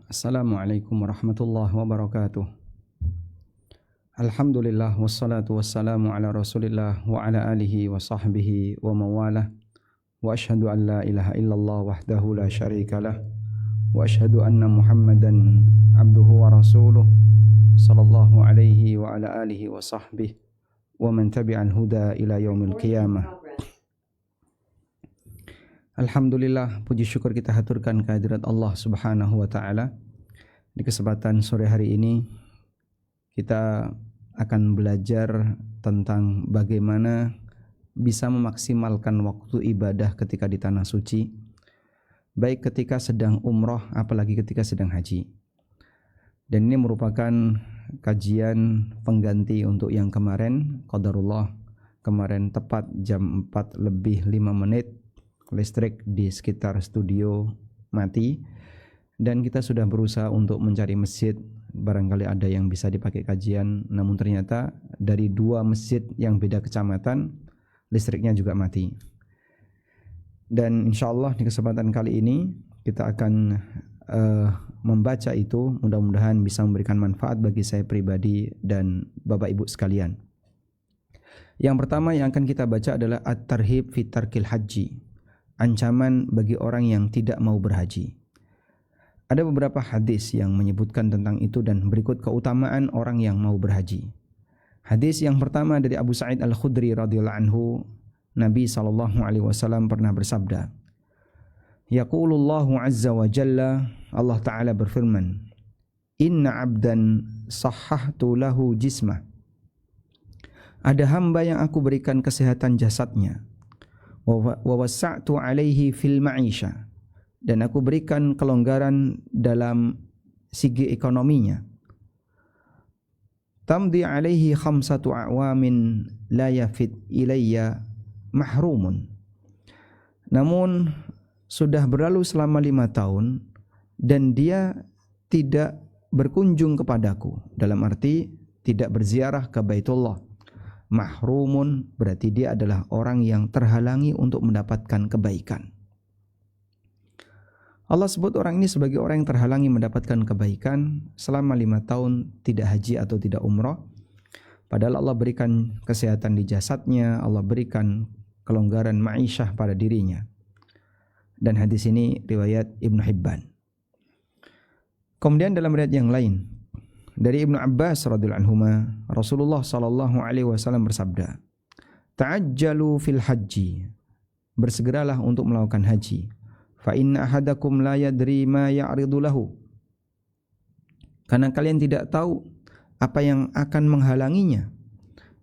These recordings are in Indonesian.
Assalamualaikum warahmatullahi wabarakatuh. Alhamdulillah wassalatu wassalamu ala Rasulillah wa ala alihi wa sahbihi wa mawalah. Wa ashhadu an la ilaha illallah wahdahu la syarikalah wa ashhadu anna Muhammadan abduhu wa rasuluh sallallahu alaihi wa ala alihi wa sahbihi wa man tabi'al huda ila yaumil qiyamah. Alhamdulillah, puji syukur kita haturkan kehadirat Allah Subhanahu wa taala. Di kesempatan sore hari ini kita akan belajar tentang bagaimana bisa memaksimalkan waktu ibadah ketika di tanah suci, baik ketika sedang umroh apalagi ketika sedang haji. Dan ini merupakan kajian pengganti untuk yang kemarin, qadarullah, kemarin tepat jam 4 lebih 5 menit listrik di sekitar studio mati, dan kita sudah berusaha untuk mencari masjid, barangkali ada yang bisa dipakai kajian, namun ternyata dari 2 masjid yang beda kecamatan listriknya juga mati. Dan insyaallah di kesempatan kali ini kita akan membaca itu, mudah-mudahan bisa memberikan manfaat bagi saya pribadi dan Bapak Ibu sekalian. Yang pertama yang akan kita baca adalah At-Tarhib fi Tarkil Haji, ancaman bagi orang yang tidak mau berhaji. Ada beberapa hadis yang menyebutkan tentang itu dan berikut keutamaan orang yang mau berhaji. Hadis yang pertama dari Abu Sa'id Al-Khudri radhiyallahu anhu, Nabi SAW pernah bersabda, Yaqulullahu azza wa jalla, Allah Ta'ala berfirman, Inna abdan sahhahtu lahu jismah. Ada hamba yang aku berikan kesehatan jasadnya, wa wasa'tu alaihi fil ma'isha, dan aku berikan kelonggaran dalam segi ekonominya. Tamdi alaihi khamsatu a'wamin la yafid ilayya mahrumun. Namun sudah berlalu selama 5 tahun dan dia tidak berkunjung kepadaku, dalam arti tidak berziarah ke Baitullah. Mahrumun berarti dia adalah orang yang terhalangi untuk mendapatkan kebaikan. Allah sebut orang ini sebagai orang yang terhalangi mendapatkan kebaikan selama 5 tahun tidak haji atau tidak umrah. Padahal Allah berikan kesehatan di jasadnya, Allah berikan kelonggaran ma'isyah pada dirinya. Dan hadis ini riwayat Ibnu Hibban. Kemudian dalam riwayat yang lain dari Ibnu Abbas radhiyallahu anhuma, Rasulullah sallallahu alaihi wasallam bersabda, "Ta'ajjalu fil haji." Bersegeralah untuk melakukan haji. Fa inna ahadakum la yadri ma ya'ridu lahu. Karena kalian tidak tahu apa yang akan menghalanginya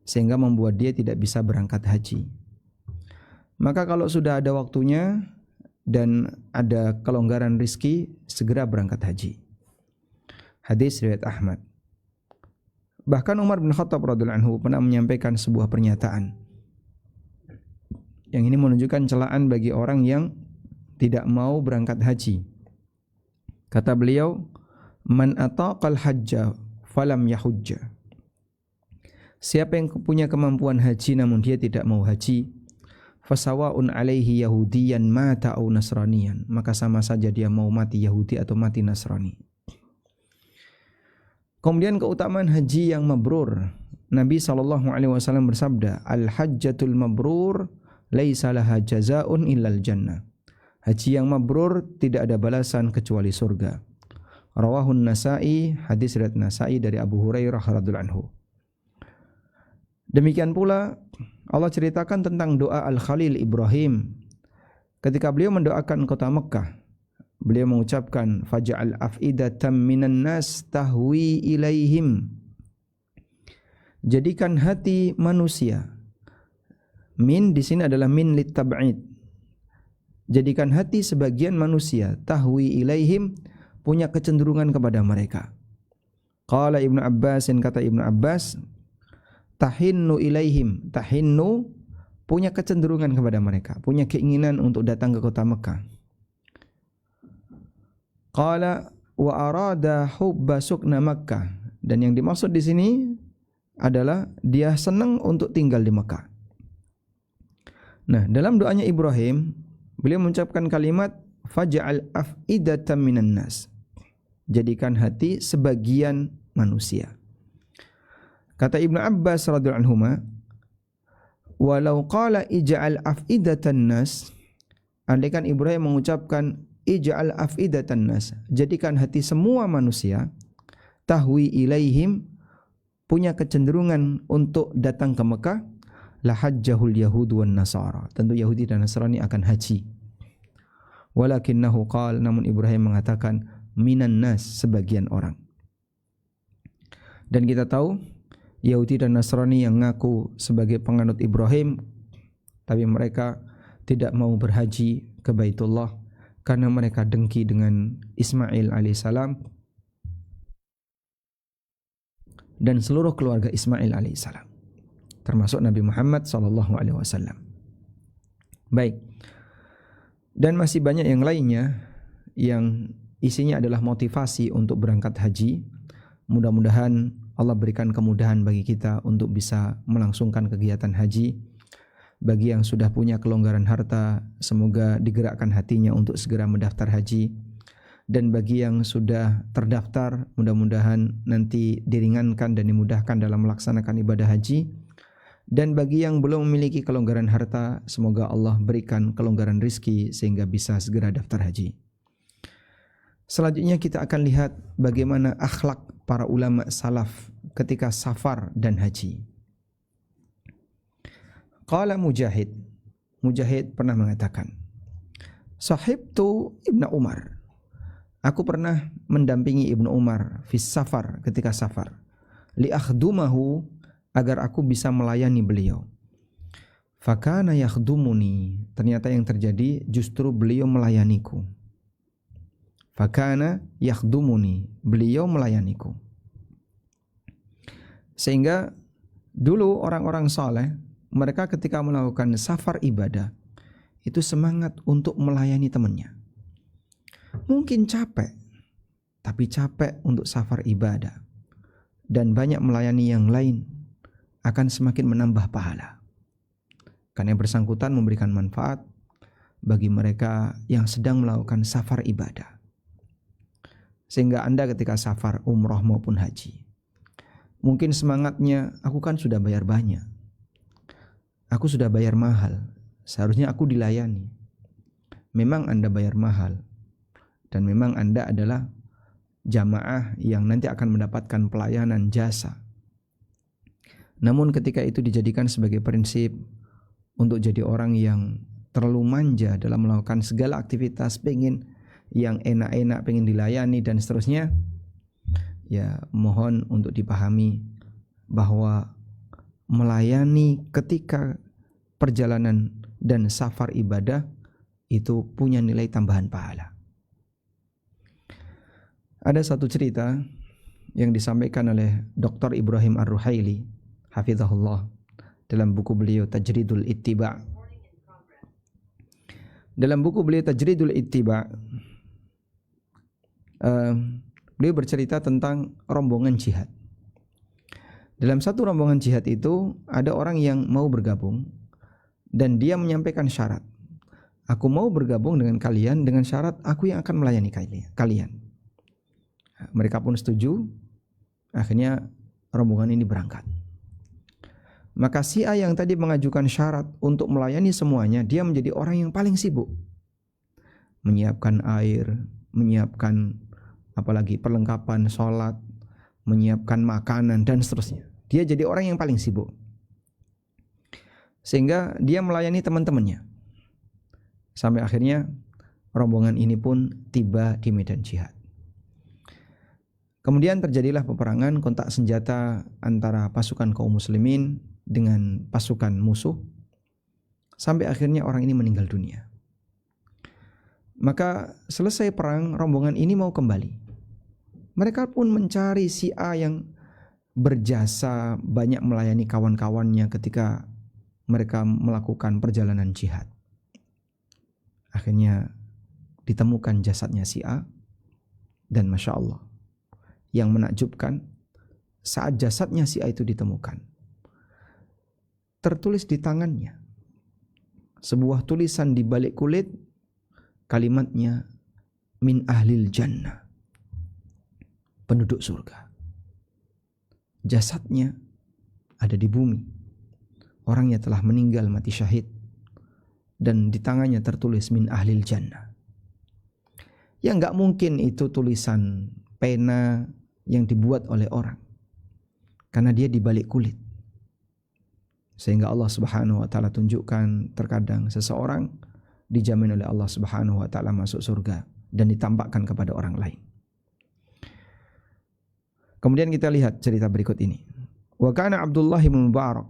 sehingga membuat dia tidak bisa berangkat haji. Maka kalau sudah ada waktunya dan ada kelonggaran rizki, segera berangkat haji. Hadis riwayat Ahmad. Bahkan Umar bin Khattab radhiyallahu anhu pernah menyampaikan sebuah pernyataan yang ini menunjukkan celaan bagi orang yang tidak mau berangkat haji. Kata beliau, "Man ataqal hajja falam yahujja." Siapa yang punya kemampuan haji namun dia tidak mau haji, fasawaun alaihi yahudiyan mata au nasraniyan, maka sama saja dia mau mati Yahudi atau mati Nasrani. Kemudian keutamaan haji yang mabrur. Nabi SAW bersabda, Al-hajjatul mabrur laisa laha jazaa'un illal jannah. Haji yang mabrur tidak ada balasan kecuali surga. Rawahun Nasa'i, hadis riwayat Nasa'i dari Abu Hurairah radhiyallahu anhu. Demikian pula Allah ceritakan tentang doa Al-Khalil Ibrahim. Ketika beliau mendoakan kota Mekah, beliau mengucapkan faj'al af'idatam minan nas tahwi ilaihim. Jadikan hati manusia. Min di sini adalah min litab'id. Jadikan hati sebagian manusia tahwi ilaihim, punya kecenderungan kepada mereka. Qala Ibnu Abbas, kata Ibnu Abbas, tahinnu ilaihim. Tahinnu punya kecenderungan kepada mereka, punya keinginan untuk datang ke kota Mekah. Qala wa arada hubba sukna Makkah, dan yang dimaksud di sini adalah dia senang untuk tinggal di Mekah. Nah, dalam doanya Ibrahim, beliau mengucapkan kalimat faj'al af'idatan minan nas. jadikan hati sebagian manusia. Kata Ibnu Abbas radhiyallahu anhuma, walau qala ij'al afidatan nas, andaikan Ibrahim mengucapkan ij'al afidatan nas, jadikan hati semua manusia, tahwi ilaihim, punya kecenderungan untuk datang ke Mekah, la hajjahul yahud wan nasara, tentu Yahudi dan Nasrani akan haji. Walakinnahu qala, namun Ibrahim mengatakan minan nas, sebagian orang. Dan kita tahu Yahudi dan Nasrani yang ngaku sebagai penganut Ibrahim, tapi mereka tidak mau berhaji ke Baitullah karena mereka dengki dengan Ismail alaihissalam dan seluruh keluarga Ismail alaihissalam, termasuk Nabi Muhammad SAW. Baik, dan masih banyak yang lainnya yang isinya adalah motivasi untuk berangkat haji. Mudah-mudahan Allah berikan kemudahan bagi kita untuk bisa melangsungkan kegiatan haji. Bagi yang sudah punya kelonggaran harta, semoga digerakkan hatinya untuk segera mendaftar haji. Dan bagi yang sudah terdaftar, mudah-mudahan nanti diringankan dan dimudahkan dalam melaksanakan ibadah haji. Dan bagi yang belum memiliki kelonggaran harta, semoga Allah berikan kelonggaran rizki sehingga bisa segera daftar haji. Selanjutnya kita akan lihat bagaimana akhlak para ulama salaf ketika safar dan haji. Qala Mujahid, Mujahid pernah mengatakan, sahibtu Ibnu Umar, aku pernah mendampingi Ibnu Umar fis safar, ketika safar, li akhdumahu, agar aku bisa melayani beliau. Fakana yakhdumuni, ternyata yang terjadi justru beliau melayaniku. Fakana yakhdumuni, beliau melayaniku. Sehingga dulu orang-orang saleh, mereka ketika melakukan safar ibadah, itu semangat untuk melayani temannya. Mungkin capek, tapi capek untuk safar ibadah. Dan banyak melayani yang lain akan semakin menambah pahala. Karena yang bersangkutan memberikan manfaat bagi mereka yang sedang melakukan safar ibadah. Sehingga Anda ketika safar umroh maupun haji, mungkin semangatnya, aku kan sudah bayar banyak, aku sudah bayar mahal, seharusnya aku dilayani. Memang Anda bayar mahal, dan memang Anda adalah jamaah yang nanti akan mendapatkan pelayanan jasa. Namun ketika itu dijadikan sebagai prinsip untuk jadi orang yang terlalu manja dalam melakukan segala aktivitas, pengen yang enak-enak, pengen dilayani dan seterusnya, ya mohon untuk dipahami bahwa melayani ketika perjalanan dan safar ibadah itu punya nilai tambahan pahala. Ada satu cerita yang disampaikan oleh Dr. Ibrahim Ar-Ruhaili hafizahullah dalam buku beliau Tajridul Ittiba. Dalam buku beliau Tajridul Ittiba, beliau bercerita tentang rombongan jihad. Dalam satu rombongan jihad itu ada orang yang mau bergabung dan dia menyampaikan syarat. Aku mau bergabung dengan kalian dengan syarat aku yang akan melayani kalian. Mereka pun setuju. Akhirnya rombongan ini berangkat. Maka si A yang tadi mengajukan syarat untuk melayani semuanya, dia menjadi orang yang paling sibuk. Menyiapkan air, menyiapkan apalagi perlengkapan sholat, menyiapkan makanan dan seterusnya. Dia jadi orang yang paling sibuk. Sehingga dia melayani teman-temannya. Sampai akhirnya rombongan ini pun tiba di medan jihad. Kemudian terjadilah peperangan kontak senjata antara pasukan kaum muslimin dengan pasukan musuh. Sampai akhirnya orang ini meninggal dunia. Maka selesai perang, rombongan ini mau kembali. Mereka pun mencari si A yang berjasa banyak melayani kawan-kawannya ketika mereka melakukan perjalanan jihad. Akhirnya ditemukan jasadnya si A. Dan Masya Allah, yang menakjubkan, saat jasadnya si A itu ditemukan, tertulis di tangannya sebuah tulisan di balik kulit, kalimatnya min ahlil jannah. penduduk surga. Jasadnya ada di bumi. Orangnya telah meninggal mati syahid. Dan di tangannya tertulis min ahlil jannah. Ya enggak mungkin itu tulisan pena yang dibuat oleh orang. Karena dia di balik kulit. Sehingga Allah Subhanahu wa taala tunjukkan terkadang seseorang dijamin oleh Allah Subhanahu wa taala masuk surga dan ditampakkan kepada orang lain. Kemudian kita lihat cerita berikut ini. Wa kana Abdullah bin Mubarak.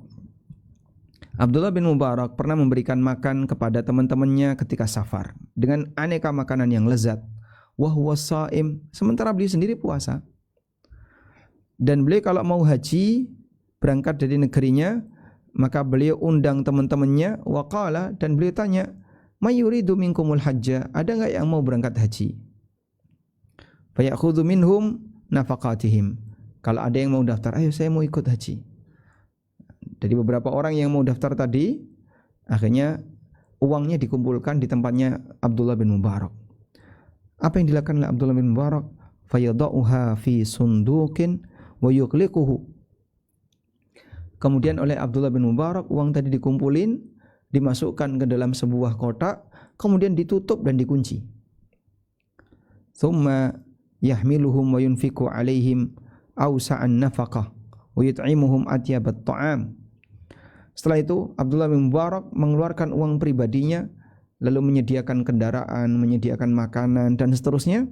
Abdullah bin Mubarak pernah memberikan makan kepada teman-temannya ketika safar dengan aneka makanan yang lezat. Wa huwa shaim, sementara beliau sendiri puasa. Dan beliau kalau mau haji berangkat dari negerinya, maka beliau undang teman-temannya wa qala, dan beliau tanya, "Mayuridu minkumul hajja?" Ada enggak yang mau berangkat haji? Fa ya'khudhu minhum nafaqatihim. Kalau ada yang mau daftar, ayo saya mau ikut haji. Jadi beberapa orang yang mau daftar tadi, akhirnya uangnya dikumpulkan di tempatnya Abdullah bin Mubarak. Apa yang dilakukan oleh Abdullah bin Mubarak? Fayadauha fi sundukin wa yughliquhu. Kemudian oleh Abdullah bin Mubarak uang tadi dikumpulin, dimasukkan ke dalam sebuah kotak, kemudian ditutup dan dikunci. Thumma yahmiluhum wa yunfiqu alaihim awsa'an nafaqah wa yut'imuhum atyabat ta'am. Setelah itu Abdullah bin Mubarak mengeluarkan uang pribadinya, lalu menyediakan kendaraan, menyediakan makanan dan seterusnya.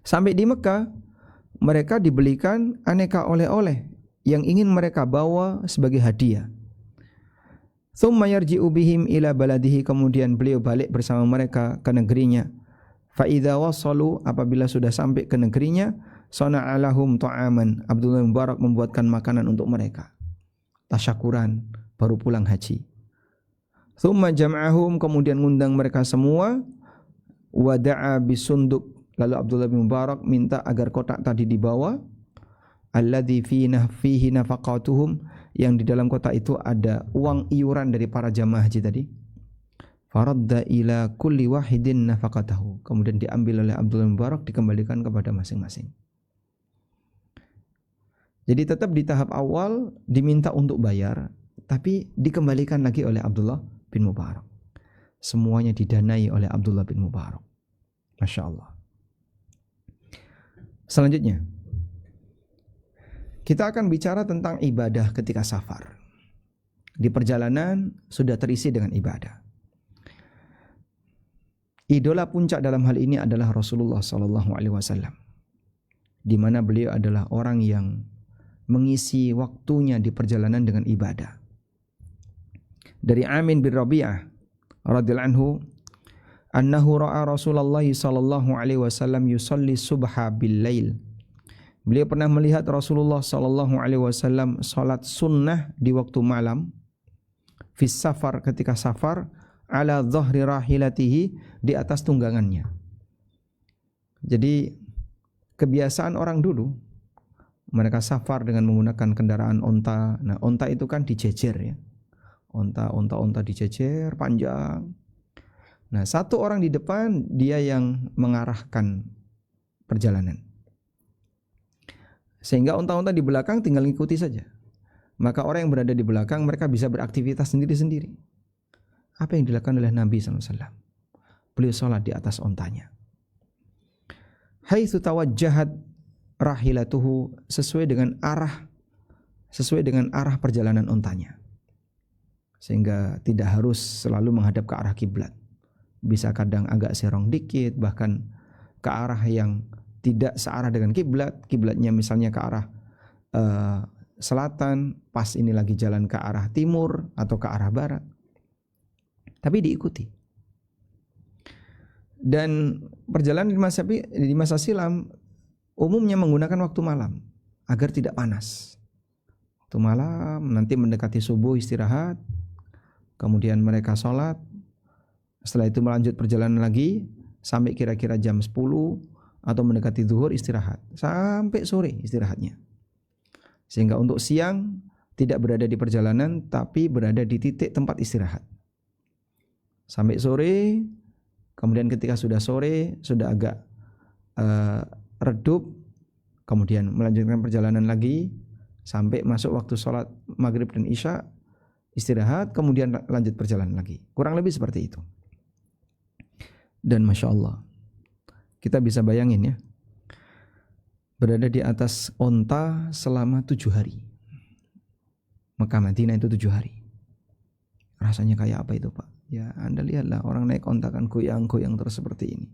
Sampai di Mekah mereka dibelikan aneka oleh-oleh yang ingin mereka bawa sebagai hadiah. Tsumma yarji'u bihim ila baladihi, kemudian beliau balik bersama mereka ke negerinya. Fa idza wasalu, apabila sudah sampai ke negerinya, sana'a lahum ta'aman. Abdullah bin Mubarak membuatkan makanan untuk mereka. Tasyakuran baru pulang haji. Tsumma jam'ahum, kemudian ngundang mereka semua. Wa da'a bisunduk, lalu Abdullah bin Mubarak minta agar kotak tadi dibawa. Alladzi fihi nafaqatuhum, yang di dalam kotak itu ada uang iuran dari para jamaah haji tadi. Faradda ila kulli wahidin nafaqatahu, kemudian diambil oleh Abdullah bin Mubarak, dikembalikan kepada masing-masing. Jadi tetap di tahap awal diminta untuk bayar, tapi dikembalikan lagi oleh Abdullah bin Mubarak. Semuanya didanai oleh Abdullah bin Mubarak. Masya Allah. Selanjutnya, kita akan bicara tentang ibadah ketika safar. Di perjalanan sudah terisi dengan ibadah. Idola puncak dalam hal ini adalah Rasulullah SAW, di mana beliau adalah orang yang mengisi waktunya di perjalanan dengan ibadah. Dari Amin bin Rabi'ah radhiyallahu anhu, annahu ra'a Rasulullah sallallahu alaihi wasallam yusalli subha bil lail. Beliau pernah melihat Rasulullah sallallahu alaihi wasallam salat sunnah di waktu malam, fi safar, ketika safar, ala dhahri rahilatihi, di atas tunggangannya. Jadi kebiasaan orang dulu, mereka safar dengan menggunakan kendaraan onta. Nah, onta itu kan dijejer ya. Onta dijejer panjang. Nah, satu orang di depan, dia yang mengarahkan perjalanan. Sehingga onta-onta di belakang tinggal ngikuti saja. Maka orang yang berada di belakang, mereka bisa beraktivitas sendiri-sendiri. Apa yang dilakukan oleh Nabi SAW? Beliau sholat di atas ontanya. Haitsu tawajjahat rahilatuhu, sesuai dengan arah perjalanan ontanya, sehingga tidak harus selalu menghadap ke arah kiblat. Bisa kadang agak serong dikit, bahkan ke arah yang tidak searah dengan kiblat. Kiblatnya misalnya ke arah selatan, pas ini lagi jalan ke arah timur atau ke arah barat, tapi diikuti. Dan perjalanan di masa silam umumnya menggunakan waktu malam agar tidak panas. Waktu malam, nanti mendekati subuh istirahat, kemudian mereka sholat. Setelah itu melanjut perjalanan lagi sampai kira-kira jam 10 atau mendekati zuhur istirahat, sampai sore istirahatnya. Sehingga untuk siang tidak berada di perjalanan, tapi berada di titik tempat istirahat sampai sore. Kemudian ketika sudah sore, sudah agak redup, kemudian melanjutkan perjalanan lagi sampai masuk waktu sholat maghrib dan isya, istirahat, kemudian lanjut perjalanan lagi. Kurang lebih seperti itu. Dan Masya Allah, kita bisa bayangin ya, berada di atas onta selama 7 hari. Mekah Madinah itu 7 hari. Rasanya kayak apa itu Pak? Ya Anda lihatlah, orang naik onta kan goyang-goyang terus seperti ini.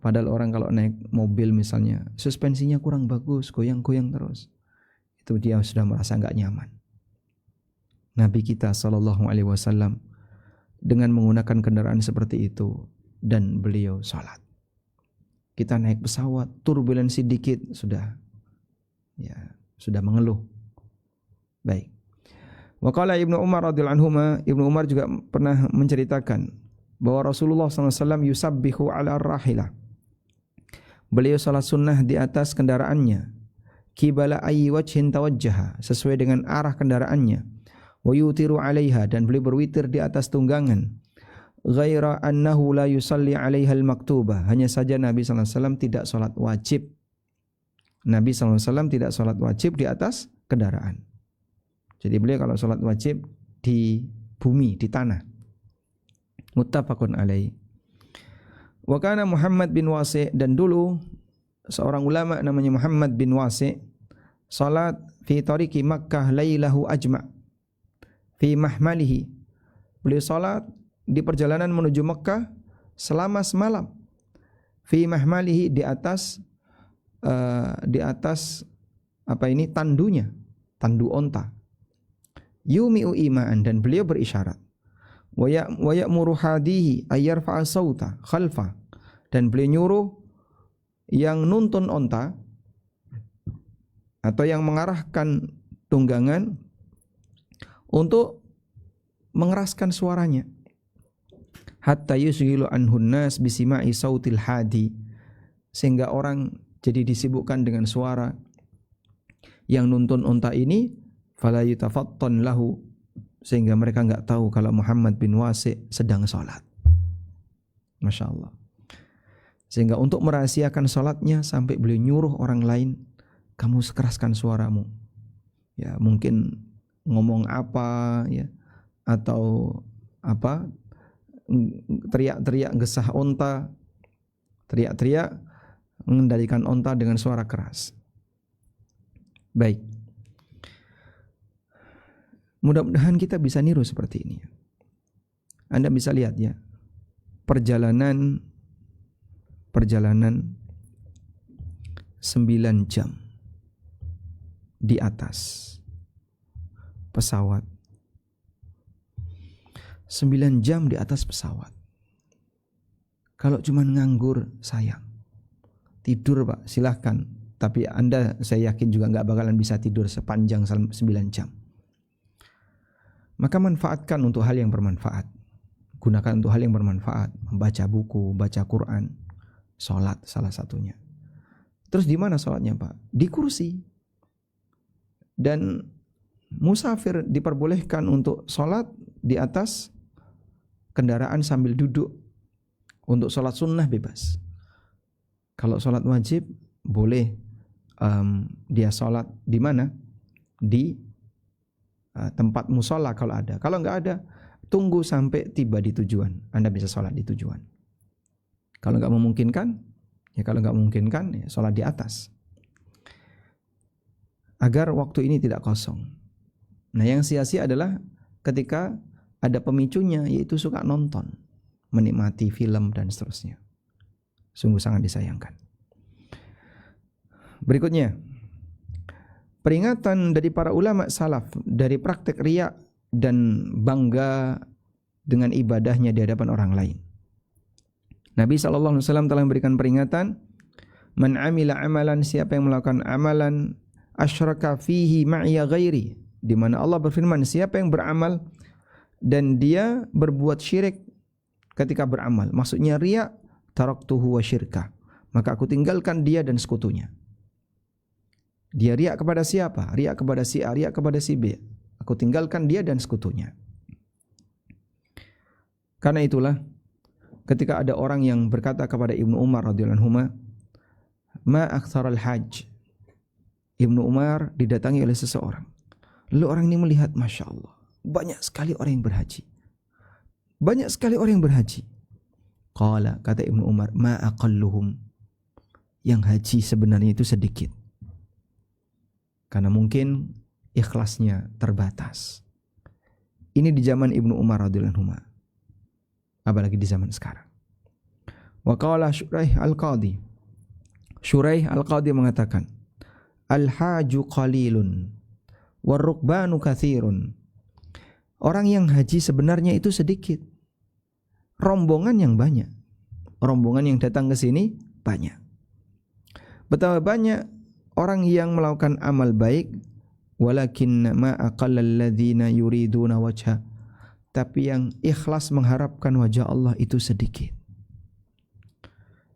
Padahal orang kalau naik mobil misalnya, suspensinya kurang bagus, goyang-goyang terus. Itu dia sudah merasa enggak nyaman. Nabi kita SAW dengan menggunakan kendaraan seperti itu, dan beliau salat. Kita naik pesawat, turbulensi dikit sudah mengeluh. Baik. Waqala Ibnu Umar radhiyallahu anhuma, Ibnu Umar juga pernah menceritakan bahwa Rasulullah SAW yusabbihu ala rahilah. Beliau salat sunnah di atas kendaraannya, qibala ayyi wajhin tawajjaha, sesuai dengan arah kendaraannya, wa yutiru 'alaiha, dan beliau berwitir di atas tunggangan, ghaira annahu la yusalli 'alaiha al-maktubah, hanya saja Nabi sallallahu alaihi wasallam tidak salat wajib. Nabi sallallahu alaihi wasallam tidak salat wajib di atas kendaraan. Jadi beliau kalau salat wajib di bumi, di tanah. Muttafaqun alaih. Wa kana Muhammad bin Wasi', dan dulu seorang ulama namanya Muhammad bin Wasi' salat fi tariqi Makkah lailahu ajma' fi mahmalihi. Beliau salat di perjalanan menuju Makkah selama semalam. Fi mahmalihi, di atas tandunya, tandu onta. Yumi'u ima'an, dan beliau berisyarat. Wa ya'muru hadihi ayyarfa'a sauta khalfa, dan beliau nyuruh yang nuntun onta atau yang mengarahkan tunggangan untuk mengeraskan suaranya, hatta yusghilu anhun nas bisima'i sautil hadi, sehingga orang jadi disibukkan dengan suara yang nuntun onta ini, fala yutafattan lahu, sehingga mereka enggak tahu kalau Muhammad bin Wasi' sedang salat. Masya Allah. Sehingga untuk merahasiakan salatnya sampai beliau nyuruh orang lain, kamu keraskan suaramu. Ya, mungkin ngomong apa ya, atau apa, teriak-teriak gesah onta, teriak-teriak mengendalikan onta dengan suara keras. Baik. Mudah-mudahan kita bisa niru seperti ini. Anda bisa lihat ya, perjalanan 9 jam di atas pesawat. 9 jam di atas pesawat. Kalau cuma nganggur, sayang. Tidur Pak, silahkan. Tapi Anda, saya yakin juga nggak bakalan bisa tidur sepanjang 9 jam. Maka manfaatkan untuk hal yang bermanfaat. Gunakan untuk hal yang bermanfaat. Membaca buku, baca Quran, sholat salah satunya. Terus di mana sholatnya Pak? Di kursi. Dan musafir diperbolehkan untuk sholat di atas kendaraan sambil duduk. Untuk sholat sunnah bebas. Kalau sholat wajib boleh dia sholat di mana? Di tempat musola kalau ada. Kalau enggak ada, tunggu sampai tiba di tujuan. Anda bisa sholat di tujuan. Kalau enggak memungkinkan, ya sholat di atas. Agar waktu ini tidak kosong. Nah, yang sia-sia adalah ketika ada pemicunya, yaitu suka nonton, menikmati film dan seterusnya. Sungguh sangat disayangkan. Berikutnya, peringatan dari para ulama salaf dari praktek riya dan bangga dengan ibadahnya di hadapan orang lain. Nabi SAW telah memberikan peringatan, man amila amalan, siapa yang melakukan amalan, asyraka fihi ma'iya ghairi, di mana Allah berfirman, siapa yang beramal dan dia berbuat syirik ketika beramal, maksudnya riya, taraktuhu wa syirkah, maka aku tinggalkan dia dan sekutunya. Dia riak kepada siapa? Riak kepada si A, riak kepada si B. Aku tinggalkan dia dan sekutunya. Karena itulah ketika ada orang yang berkata kepada Ibnu Umar radhiyallahu anhu, ma aktsaral hajj, Ibnu Umar didatangi oleh seseorang. Lalu orang ini melihat, Masya Allah, banyak sekali orang yang berhaji. Banyak sekali orang yang berhaji. Qala, kata Ibnu Umar, ma aqalluhum. Yang haji sebenarnya itu sedikit. Karena mungkin ikhlasnya terbatas. Ini di zaman Ibnu Umar radhiyallahu anhu. Apalagi di zaman sekarang. Wa qala Shuraih al-Qadhi. Shuraih al-Qadhi mengatakan, al-haju qalilun war-rukbanu katsirun. Orang yang haji sebenarnya itu sedikit. Rombongan yang banyak. Rombongan yang datang ke sini banyak. Betapa banyak orang yang melakukan amal baik, walakinna ma aqallal ladzina yuriduna wajha. Tapi yang ikhlas mengharapkan wajah Allah itu sedikit.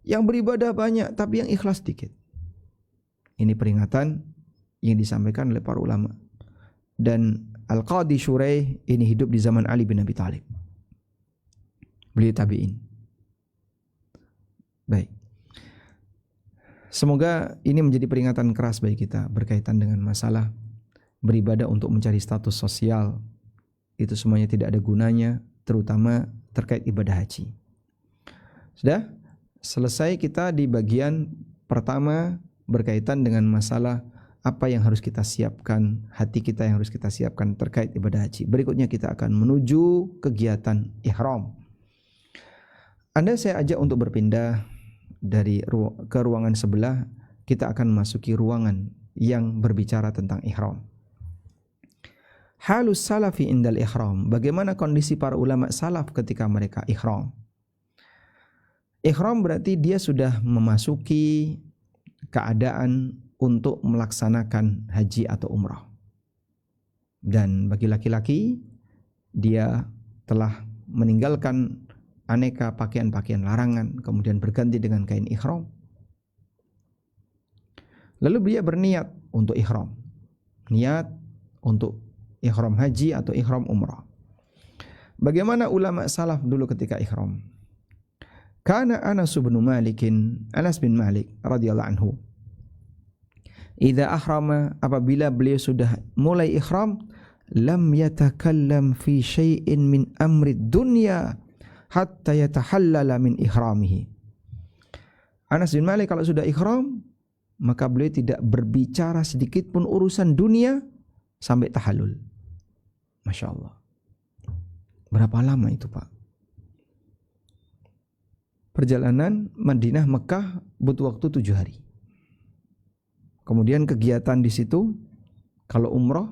Yang beribadah banyak, tapi yang ikhlas sedikit. Ini peringatan yang disampaikan oleh para ulama. Dan Al-Qadhi Shuraih ini hidup di zaman Ali bin Abi Thalib. Beliau tabi'in. Baik. Semoga ini menjadi peringatan keras bagi kita berkaitan dengan masalah beribadah untuk mencari status sosial. Itu semuanya tidak ada gunanya, terutama terkait ibadah haji. Sudah? Selesai kita di bagian pertama berkaitan dengan masalah apa yang harus kita siapkan, hati kita yang harus kita siapkan terkait ibadah haji. Berikutnya kita akan menuju kegiatan ihram. Anda saya ajak untuk berpindah dari ke ruangan sebelah, kita akan memasuki ruangan yang berbicara tentang ihram. Halus salafi indal ihram. Bagaimana kondisi para ulama salaf ketika mereka ihram? Ihram berarti dia sudah memasuki keadaan untuk melaksanakan haji atau umrah. Dan bagi laki-laki, dia telah meninggalkan aneka pakaian-pakaian larangan, kemudian berganti dengan kain ihram. Lalu dia berniat untuk ihram. Niat untuk ihram haji atau ihram umrah. Bagaimana ulama salaf dulu ketika ihram? Kana Anas bin Malik radhiyallahu anhu. Idza ahrama, apabila beliau sudah mulai ihram, lam yatakallam fi syai'in min amri dunya hatta yatahallala min ihramihi. Anas bin Malik kalau sudah ihram, maka beliau tidak berbicara sedikit pun urusan dunia sampai tahallul. Masya Allah. Berapa lama itu, Pak? Perjalanan Madinah Mekah butuh waktu 7 hari. Kemudian kegiatan di situ, kalau umrah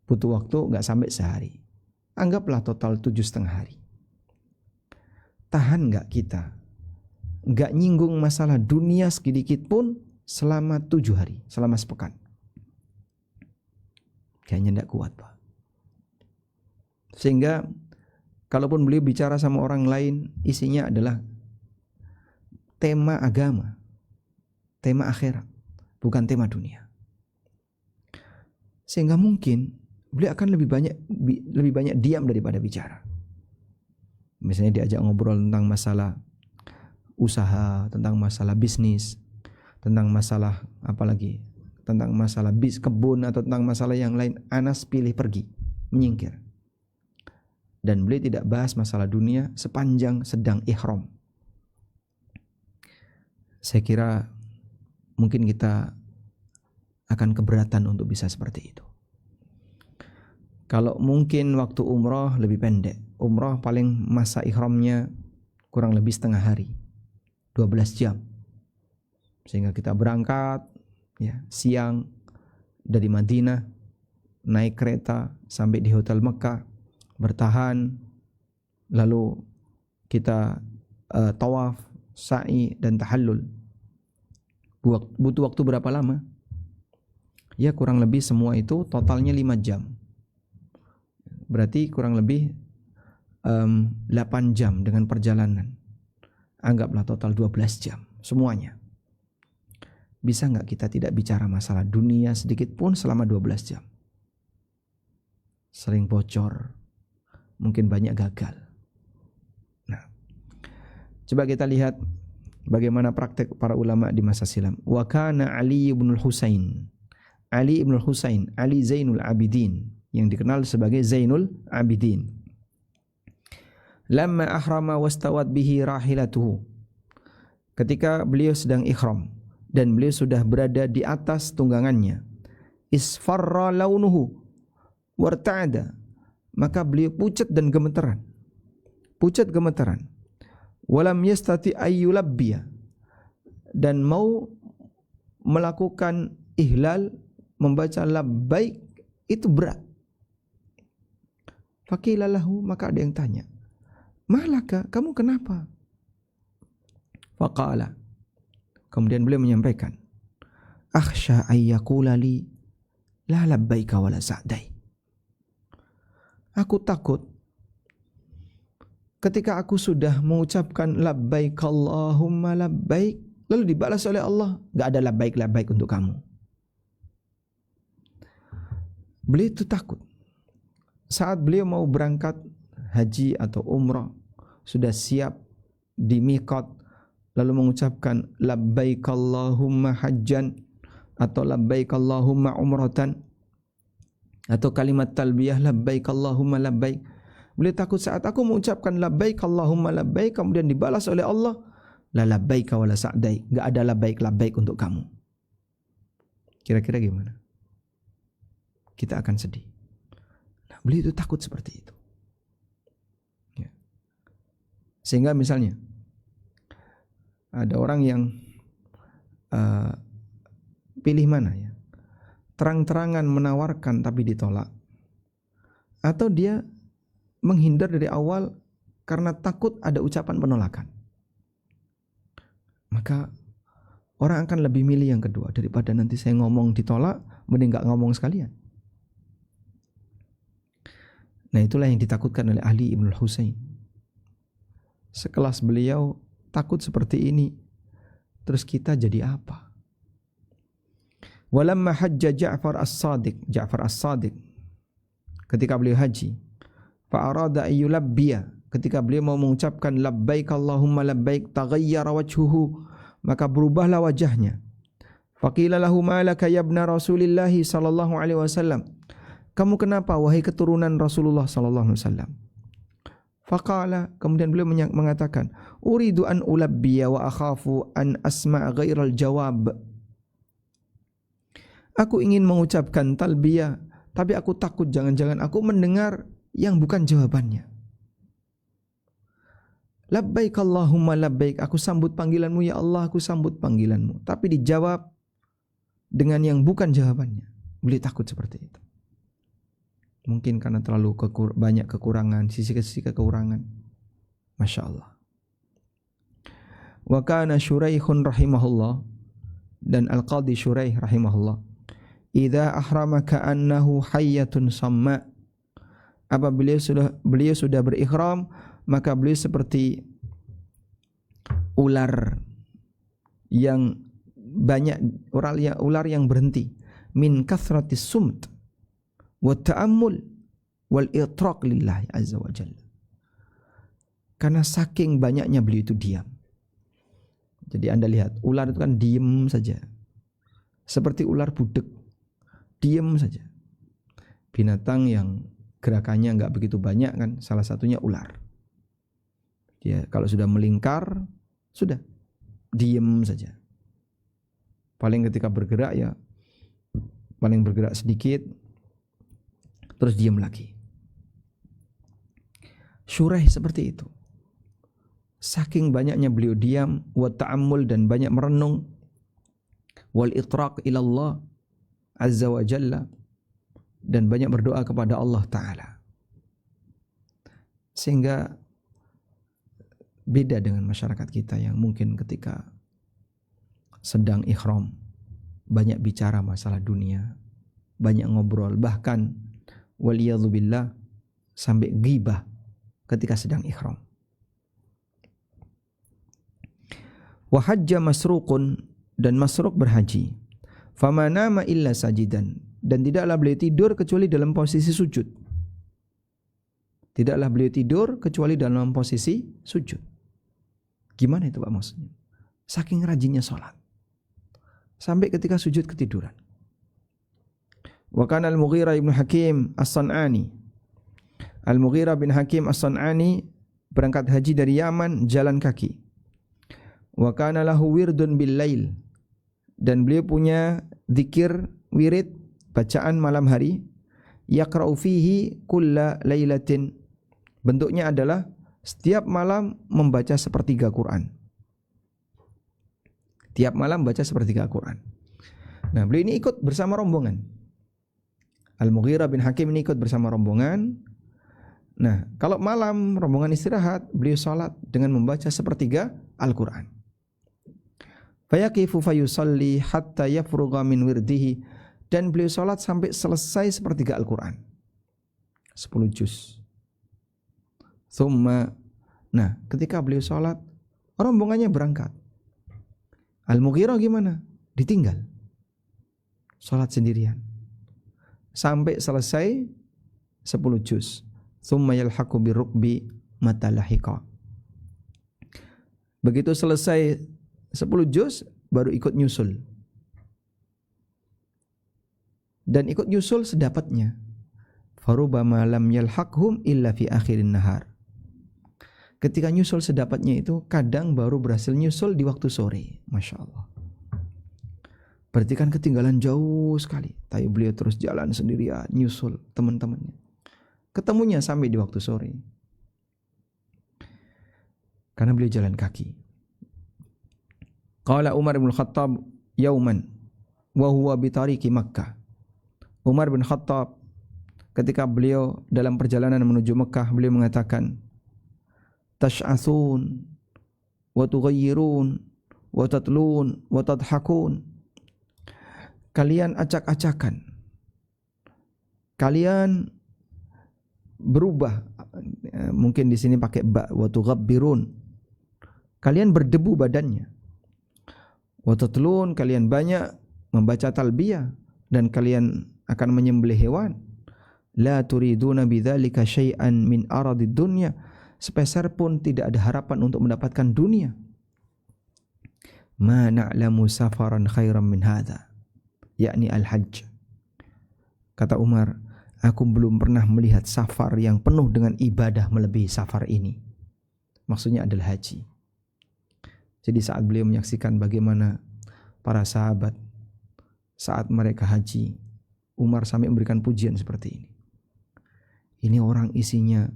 butuh waktu nggak sampai sehari. Anggaplah total 7,5 hari. Tahan nggak kita? Nggak nyinggung masalah dunia sedikit pun selama 7 hari, selama sepekan. Kayaknya nggak kuat, Pak. Sehingga kalaupun beliau bicara sama orang lain, isinya adalah tema agama, tema akhirat, bukan tema dunia. Sehingga mungkin beliau akan lebih banyak diam daripada bicara. Misalnya diajak ngobrol tentang masalah usaha, tentang masalah bisnis, tentang masalah apalagi, tentang masalah kebun atau tentang masalah yang lain, Anas pilih pergi, menyingkir. Dan beliau tidak bahas masalah dunia sepanjang sedang ihram. Saya kira mungkin kita akan keberatan untuk bisa seperti itu. Kalau mungkin waktu umrah lebih pendek. Umrah paling masa ihramnya kurang lebih setengah hari, 12 jam. Sehingga kita berangkat ya, siang dari Madinah, naik kereta sampai di Hotel Mekah, bertahan, lalu kita tawaf, sa'i dan tahallul. Butuh waktu berapa lama? Ya kurang lebih semua itu totalnya 5 jam. Berarti kurang lebih 8 jam dengan perjalanan. Anggaplah total 12 jam semuanya. Bisa nggak kita tidak bicara masalah dunia sedikit pun selama 12 jam? Sering bocor, mungkin banyak gagal. Nah, coba kita lihat bagaimana praktek para ulama di masa silam. Wa kana Ali bin Husain Ali ibn Husain, Ali Zainul Abidin, yang dikenal sebagai Zainul Abidin. Lamma ahrama wastawat bihi rahilatuhu. Ketika beliau sedang ihram dan beliau sudah berada di atas tunggangannya, isfarra launuhu warta'ada, maka beliau pucat dan gemeteran. Pucat gemeteran. Walam yastati ayyulabbiya, dan mau melakukan ihlal, membaca labbaik itu berat. Faqila lahu, maka ada yang tanya, malaka, kamu kenapa? Faqala, kemudian beliau menyampaikan, akhsha ayyakula li la labbaika wala sa'dai. Aku takut ketika aku sudah mengucapkan labbaik Allahumma labbaik, lalu dibalas oleh Allah, enggak ada labbaik untuk kamu. Beliau itu takut. Saat beliau mau berangkat haji atau umrah, sudah siap di miqat, lalu mengucapkan labbaik Allahumma hajjan atau labbaik Allahumma umratan, atau kalimat talbiyah labbaik Allahumma labbaik. Beliau takut saat aku mengucapkan labbaik Allahumma labbaik kemudian dibalas oleh Allah, la labbaika wala sa'dai, enggak ada labbaik untuk kamu. Kira-kira gimana? Kita akan sedih. Nah, beliau itu takut seperti itu. Ya. Sehingga misalnya ada orang yang pilih mana ya? Terang-terangan menawarkan tapi ditolak, atau dia menghindar dari awal karena takut ada ucapan penolakan. Maka orang akan lebih milih yang kedua, daripada nanti saya ngomong ditolak, mending gak ngomong sekalian. Nah, itulah yang ditakutkan oleh Ali ibn Husain. Sekelas beliau takut seperti ini, terus kita jadi apa? Walamma hajja Ja'far as-Sadiq, ketika beliau haji, fa'arada ayyulabbiya, ketika beliau mau mengucapkan labbaik Allahumma labbaik, taghayyara wajhuhu, maka berubahlah wajahnya. Faqila lahu ma laka ya ibna Rasulillah sallallahu alaihi wasallam, kamu kenapa wahai keturunan Rasulullah sallallahu alaihi wasallam? Faqala, kemudian beliau mengatakan, uridu an ulabbiya wa akhafu an asma' ghairal jawab. Aku ingin mengucapkan talbiyah, tapi aku takut jangan-jangan aku mendengar yang bukan jawabannya. Labbaik Allahumma labbaik, aku sambut panggilanmu ya Allah, aku sambut panggilanmu, tapi dijawab dengan yang bukan jawabannya. Beliau takut seperti itu. Mungkin karena terlalu banyak kekurangan, sisi-sisi kekurangan. Masya Allah. Wa kana Syuraihun rahimahullah, dan Al-Qadhi Syuraih rahimahullah, idza ahrama ka'annahu hayyatun samma, apabila beliau sudah berihram, maka beliau seperti ular yang banyak, ular yang berhenti, min kathratis sumt wa ta'ammul wal itraq lillahi azza wa jalla, karena saking banyaknya beliau itu diam. Jadi Anda lihat, ular itu kan diam saja, seperti ular budek, diam saja. Binatang yang gerakannya enggak begitu banyak kan, salah satunya ular. Dia kalau sudah melingkar, sudah diam saja. Paling ketika bergerak ya, paling bergerak sedikit, terus diam lagi. Syuraih seperti itu. Saking banyaknya beliau diam, wa ta'ammul, dan banyak merenung, wal itraq ilallah azza wa jalla, dan banyak berdoa kepada Allah Ta'ala. Sehingga beda dengan masyarakat kita yang mungkin ketika sedang ihram banyak bicara masalah dunia, banyak ngobrol, bahkan waliyadzubillah sampai ghibah ketika sedang ihram. Wa hajja Masruqun, dan Masruq berhaji, fama nama illa sajidan, dan tidaklah beliau tidur kecuali dalam posisi sujud. Tidaklah beliau tidur kecuali dalam posisi sujud. Gimana itu Pak maksudnya? Saking rajinnya sholat, sampai ketika sujud ketiduran. Wa kana Al-Mughirah ibn Hakim As-San'ani. Al-Mughirah bin Hakim As-San'ani berangkat haji dari Yaman jalan kaki. Wa kana lahu wirdun bil lail, dan beliau punya zikir wirid bacaan malam hari, yaqra'u fihi kulla lailatin, bentuknya adalah setiap malam membaca sepertiga Quran. Tiap malam baca sepertiga Quran. Nah, beliau ini ikut bersama rombongan. Al-Mughirah bin Hakim ini ikut bersama rombongan. Nah, kalau malam rombongan istirahat, beliau salat dengan membaca sepertiga Al-Quran. Fayaqifu fayusalli hatta yafrugha min wirdihi, dan beliau salat sampai selesai sepertiga Al-Quran. 10 juz. Thumma, nah ketika beliau salat, rombongannya berangkat. Al-Mughirah gimana? Ditinggal. Salat sendirian. Sampai selesai 10 juz. Thumma yalhaqu birukbi matalahiqa. Begitu selesai 10 juz, baru ikut nyusul. Dan ikut nyusul sedapatnya. Farubama lam yalhaqhum illa fi akhirin nahar. Ketika nyusul sedapatnya itu, kadang baru berhasil nyusul di waktu sore. Masya Allah. Berarti kan ketinggalan jauh sekali. Tapi beliau terus jalan sendirian, nyusul teman-temannya. Ketemunya sampai di waktu sore. Karena beliau jalan kaki. Qala Umar bin Khattab yauman wa huwa bitariqi Makkah. Umar bin Khattab ketika beliau dalam perjalanan menuju Mekah, beliau mengatakan, tash'athun wa tughayyirun wa tatlun wa tadhakun. Kalian acak-acakan. Kalian berubah. Mungkin di sini pakai ba, wa tughabbirun. Kalian berdebu badannya. Wa tatlun, kalian banyak membaca talbiyah, dan kalian akan menyembelih hewan. La turiduna bidzalika syai'an min aradid dunya. Sepeser pun tidak ada harapan untuk mendapatkan dunia. Ma na'lamu safaran khairan min hadha, yakni al-hajj. Kata Umar, aku belum pernah melihat safar yang penuh dengan ibadah melebihi safar ini. Maksudnya adalah haji. Jadi saat beliau menyaksikan bagaimana para sahabat saat mereka haji, Umar sampai memberikan pujian seperti ini. Ini orang isinya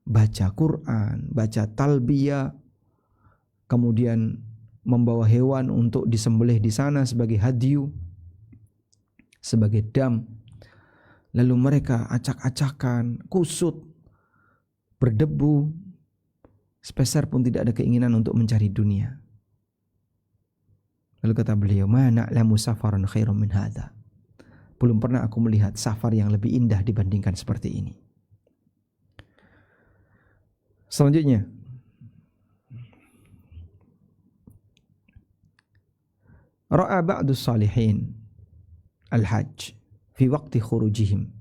baca Quran, baca talbiyah, kemudian membawa hewan untuk disembelih di sana sebagai hadyu, sebagai dam. Lalu mereka acak-acakan, kusut, berdebu, sepeser pun tidak ada keinginan untuk mencari dunia. Lalu kata beliau, ma na'lamu safaran khairan min hadha. Belum pernah aku melihat safar yang lebih indah dibandingkan seperti ini. Selanjutnya, ra'a ba'dus salihin al-hajj fi waqti khurujihim.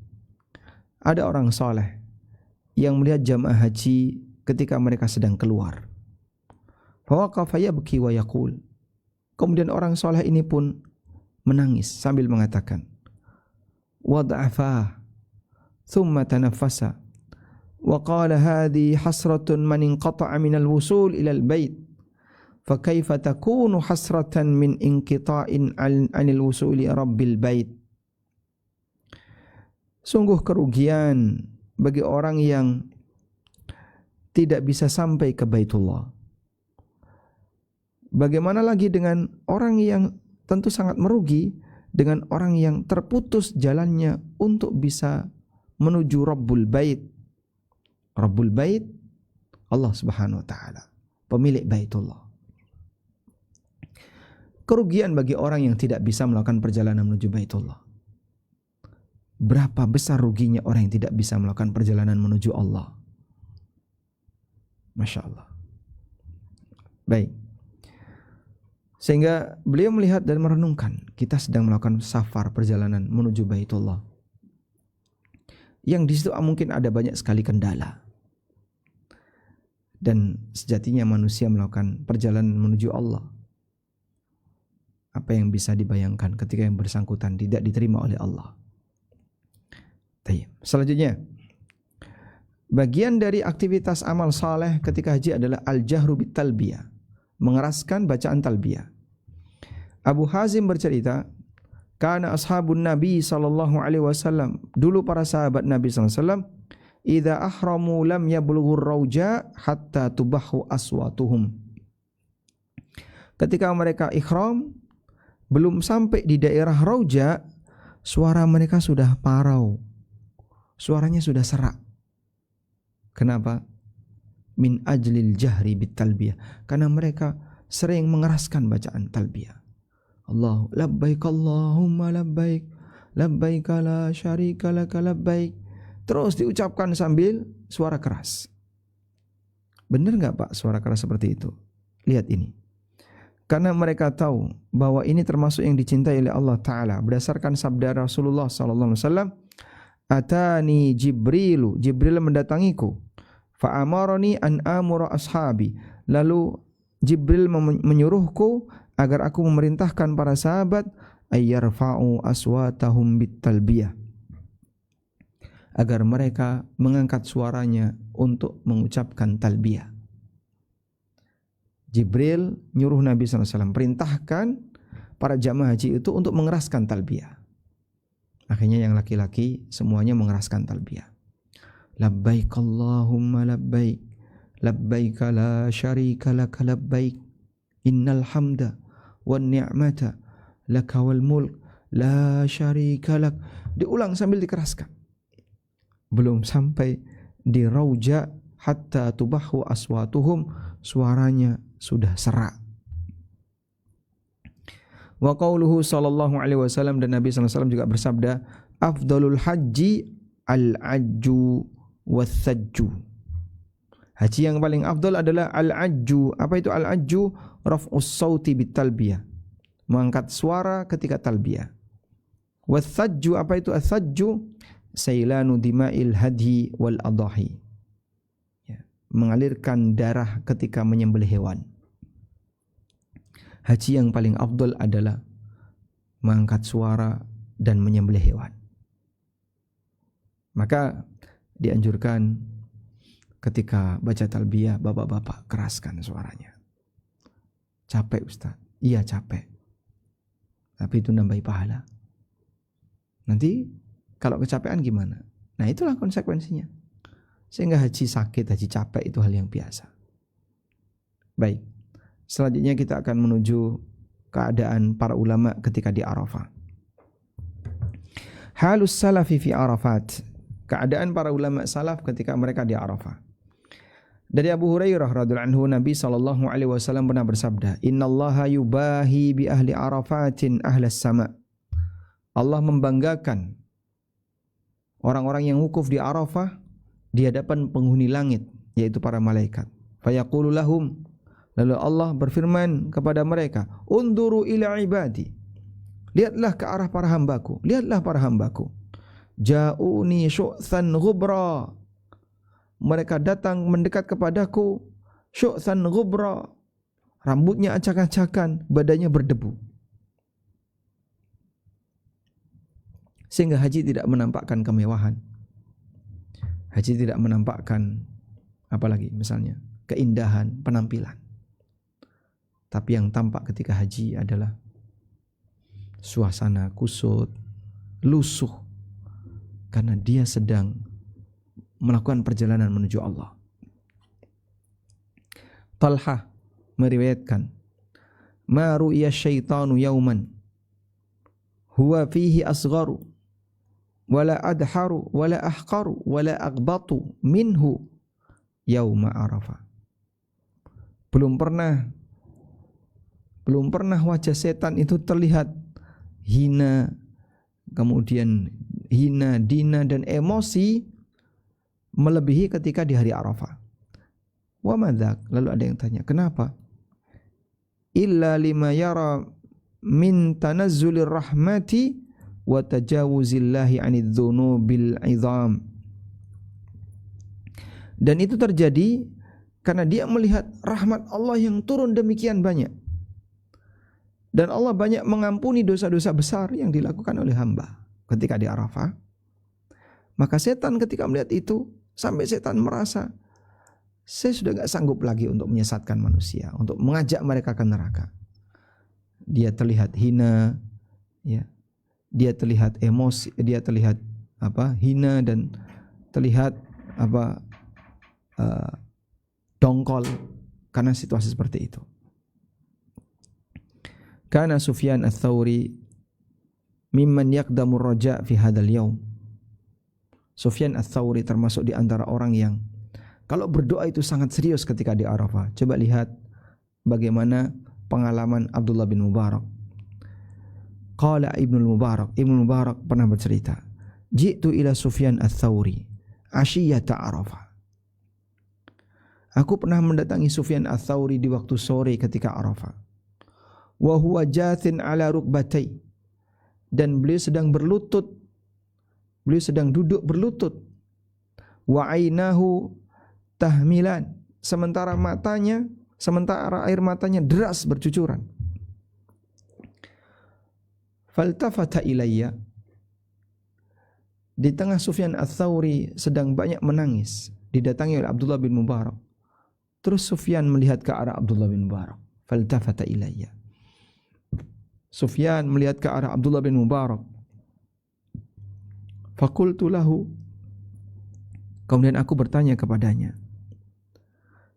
Ada orang saleh yang melihat jamaah haji ketika mereka sedang keluar. Fa waqafa yabki wa yaqul. Kemudian orang saleh ini pun menangis sambil mengatakan, wada'afa thumma tanaffasa wa qala hadhi hasratun man inqata'a min al-wusul ila al-bait fa kaifa takunu hasratan min inqita'in 'anil wusuli rabbil bait. Sungguh kerugian bagi orang yang tidak bisa sampai ke Baitullah. Bagaimana lagi dengan orang yang tentu sangat merugi, dengan orang yang terputus jalannya untuk bisa menuju Rabbul Bait. Rabbul Bait, Allah Subhanahu wa taala, pemilik Baitullah. Kerugian bagi orang yang tidak bisa melakukan perjalanan menuju Baitullah. Berapa besar ruginya orang yang tidak bisa melakukan perjalanan menuju Allah. Masya Allah. Baik. Sehingga beliau melihat dan merenungkan, kita sedang melakukan safar perjalanan menuju Baitullah. Yang di situ mungkin ada banyak sekali kendala. Dan sejatinya manusia melakukan perjalanan menuju Allah. Apa yang bisa dibayangkan ketika yang bersangkutan tidak diterima oleh Allah? Selanjutnya, bagian dari aktivitas amal saleh ketika haji adalah al-jahru bit talbiyah, mengeraskan bacaan talbiyah. Abu Hazim bercerita, kana ashabun Nabi sallallahu alaihi wasallam, dulu para sahabat Nabi sallallahu alaihi wasallam, idza ahramu lam yablughur rauja hatta tubahu aswatuhum. Ketika mereka ihram, belum sampai di daerah rauja, suara mereka sudah parau. Suaranya sudah serak. Kenapa? Min ajlil jahri bit talbiyah. Karena mereka sering mengeraskan bacaan talbiyah. Allah, labbaik Allahumma labbaik, labbaik la syarika laka labbaik. Terus diucapkan sambil suara keras. Benar enggak Pak suara keras seperti itu? Lihat ini. Karena mereka tahu bahwa ini termasuk yang dicintai oleh Allah Ta'ala. Berdasarkan sabda Rasulullah SAW, Atani Jibrilu, Jibril mendatangiku, fa'amarani an amura ashabi. Lalu Jibril menyuruhku agar aku memerintahkan para sahabat ayyarfa'u aswatahum bit talbiyah, agar mereka mengangkat suaranya untuk mengucapkan talbiyah. Jibril nyuruh Nabi SAW, perintahkan para jamaah haji itu untuk mengeraskan talbiyah. Akhirnya yang laki-laki semuanya mengeraskan talbiyah. Labbaik Allahumma labbaik, labbaik la syarika laka labbaik, innal hamda wan ni'mata laka wal mulk la syarika lak. Diulang sambil dikeraskan. Belum sampai di rauja hatta tubahu aswatuhum, suaranya sudah serak. Wa qauluhu sallallahu alaihi wasallam, dan Nabi sallallahu alaihi wasallam juga bersabda, afdalul haji al-ajju was-sajju. Haji yang paling afdal adalah al-ajju. Apa itu al-ajju? Raf'us sauti bit talbiyah, mengangkat suara ketika talbiyah. Was-sajju, apa itu as-sajju? Sailanu dima'il hadhi wal adahi, ya, mengalirkan darah ketika menyembelih hewan. Haji yang paling afdal adalah mengangkat suara dan menyembelih hewan. Maka dianjurkan ketika baca talbiyah, bapak-bapak keraskan suaranya. Capek Ustaz? Iya capek, tapi itu nambahi pahala. Nanti kalau kecapean gimana? Nah itulah konsekuensinya. Sehingga haji sakit, haji capek itu hal yang biasa. Baik. Selanjutnya kita akan menuju keadaan para ulama ketika di Arafah. Halus salafi fi Arafat, keadaan para ulama salaf ketika mereka di Arafah. Dari Abu Hurairah radhiyallahu anhu, Nabi sallallahu alaihi wasallam pernah bersabda, "Innallaha yubahi bi ahli Arafatin ahlas sama." Allah membanggakan orang-orang yang wukuf di Arafah di hadapan penghuni langit, yaitu para malaikat. Fayaqulu lahum, lalu Allah berfirman kepada mereka, "Unduru ila ibadi." Lihatlah ke arah para hambaku, lihatlah para hambaku. Ja'uni syu'than ghubra. Mereka datang mendekat kepadaku, syu'than ghubra, rambutnya acak-acakan, badannya berdebu. Sehingga haji tidak menampakkan kemewahan. Haji tidak menampakkan apalagi misalnya keindahan penampilan. Tapi yang tampak ketika haji adalah suasana kusut, lusuh, karena dia sedang melakukan perjalanan menuju Allah. Talhah meriwayatkan, "Ma ru'iya syaitanu yauman huwa fihi asgharu wala adharu wala ahqaru wala aghbatu minhu yauma Arafah." Belum pernah wajah setan itu terlihat hina, kemudian hina, dina dan emosi melebihi ketika di hari Arafah. Wa madzak, lalu ada yang tanya, kenapa? Illa lima yara min tanazzulir rahmati wa tajawuzillahi 'anidz dzunubil 'idzam. Dan itu terjadi karena dia melihat rahmat Allah yang turun demikian banyak. Dan Allah banyak mengampuni dosa-dosa besar yang dilakukan oleh hamba ketika di Arafah. Maka setan ketika melihat itu, sampai setan merasa, saya sudah gak sanggup lagi untuk menyesatkan manusia, untuk mengajak mereka ke neraka. Dia terlihat hina, ya. Dia terlihat emosi, dia terlihat hina dan terlihat dongkol karena situasi seperti itu. Kana Sufyan ats-Tsauri mimman yaqdamu ar-raja' fi hadzal yaum. Sufyan ats-Tsauri termasuk di antara orang yang kalau berdoa itu sangat serius ketika di Arafah. Coba lihat bagaimana pengalaman Abdullah bin Mubarak. Qala Ibnu Mubarak pernah bercerita, "Ji'tu ila Sufyan ats-Tsauri ashiyata Arafah." Aku pernah mendatangi Sufyan ats-Tsauri di waktu sore ketika Arafah. Wa huwa jathin ala rukbatai, dan beliau sedang duduk berlutut. Wa ainahu tahmilan, sementara air matanya deras bercucuran. Faltafata ilayya, di tengah Sufyan ats-Tsauri sedang banyak menangis, didatangi oleh Abdullah bin Mubarak. Terus Sufyan melihat ke arah Abdullah bin Mubarak. Faltafata ilayya, Sufyan melihat ke arah Abdullah bin Mubarak. Faqultu lahu, kemudian aku bertanya kepadanya,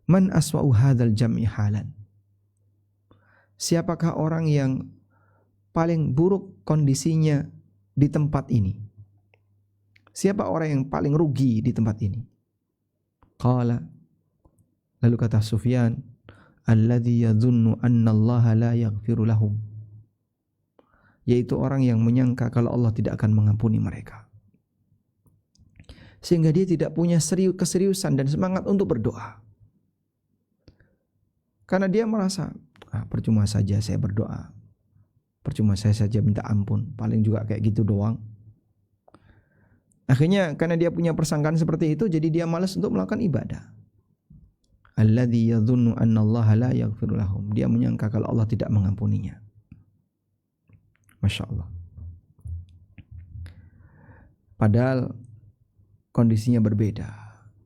man aswa'u hadzal jam'i halan, siapakah orang yang paling buruk kondisinya di tempat ini? Siapa orang yang paling rugi di tempat ini? Qala, lalu kata Sufyan, alladzi yadhunnu anna Allah la yaghfiru lahum, yaitu orang yang menyangka kalau Allah tidak akan mengampuni mereka, sehingga dia tidak punya keseriusan dan semangat untuk berdoa. Karena dia merasa, percuma saja saya berdoa, percuma saya saja minta ampun, paling juga kayak gitu doang. Akhirnya karena dia punya persangkaan seperti itu, jadi dia malas untuk melakukan ibadah. Alladzi yadhunnu anna Allah la yaghfiru lahum, dia menyangka kalau Allah tidak mengampuninya. Masya Allah. Padahal kondisinya berbeda.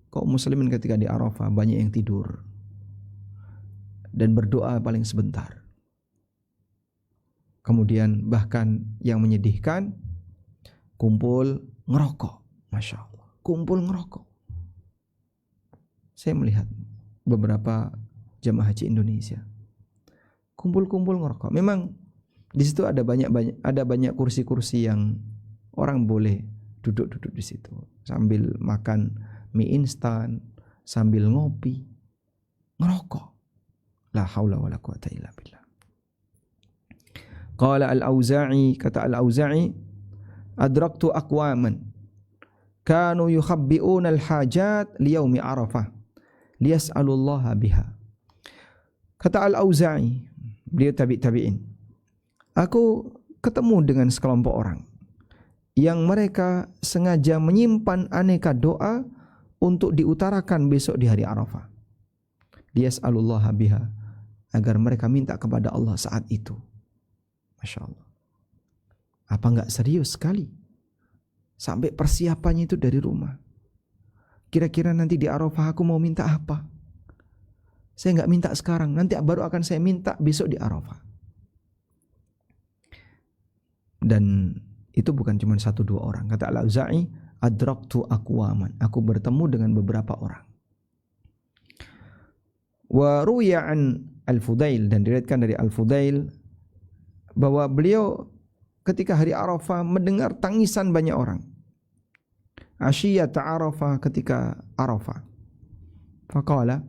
Kaum muslimin ketika di Arafah banyak yang tidur dan berdoa paling sebentar. Kemudian bahkan yang menyedihkan, kumpul ngerokok. Masya Allah, kumpul ngerokok. Saya melihat beberapa jamaah haji Indonesia kumpul-kumpul ngerokok. Memang di situ ada banyak kursi-kursi yang orang boleh duduk-duduk di situ sambil makan mie instan, sambil ngopi, ngerokok. La haula wala quwata illa billah. Qala al-Auza'i, kata al-Auza'i, adraktu aqwaman kanu yukhabbi'una al-hajat liyaumi Arafah liyas'alullaha biha. Kata al-Auza'i, beliau tabi'in, aku ketemu dengan sekelompok orang yang mereka sengaja menyimpan aneka doa untuk diutarakan besok di hari Arafah. Liyas'alullaha biha, agar mereka minta kepada Allah saat itu. Masya Allah. Apa enggak serius sekali? Sampai persiapannya itu dari rumah. Kira-kira nanti di Arafah aku mau minta apa? Saya enggak minta sekarang, nanti baru akan saya minta besok di Arafah. Dan itu bukan cuma 1-2 orang. Kata Al-Auza'i, adraktu aqwaman, aku bertemu dengan beberapa orang. Wa ruwiya an Al-Fudail, dan diriwayatkan dari Al-Fudail bahwa beliau ketika hari Arafah mendengar tangisan banyak orang. Ashiyata Arafah, ketika Arafah. Faqala,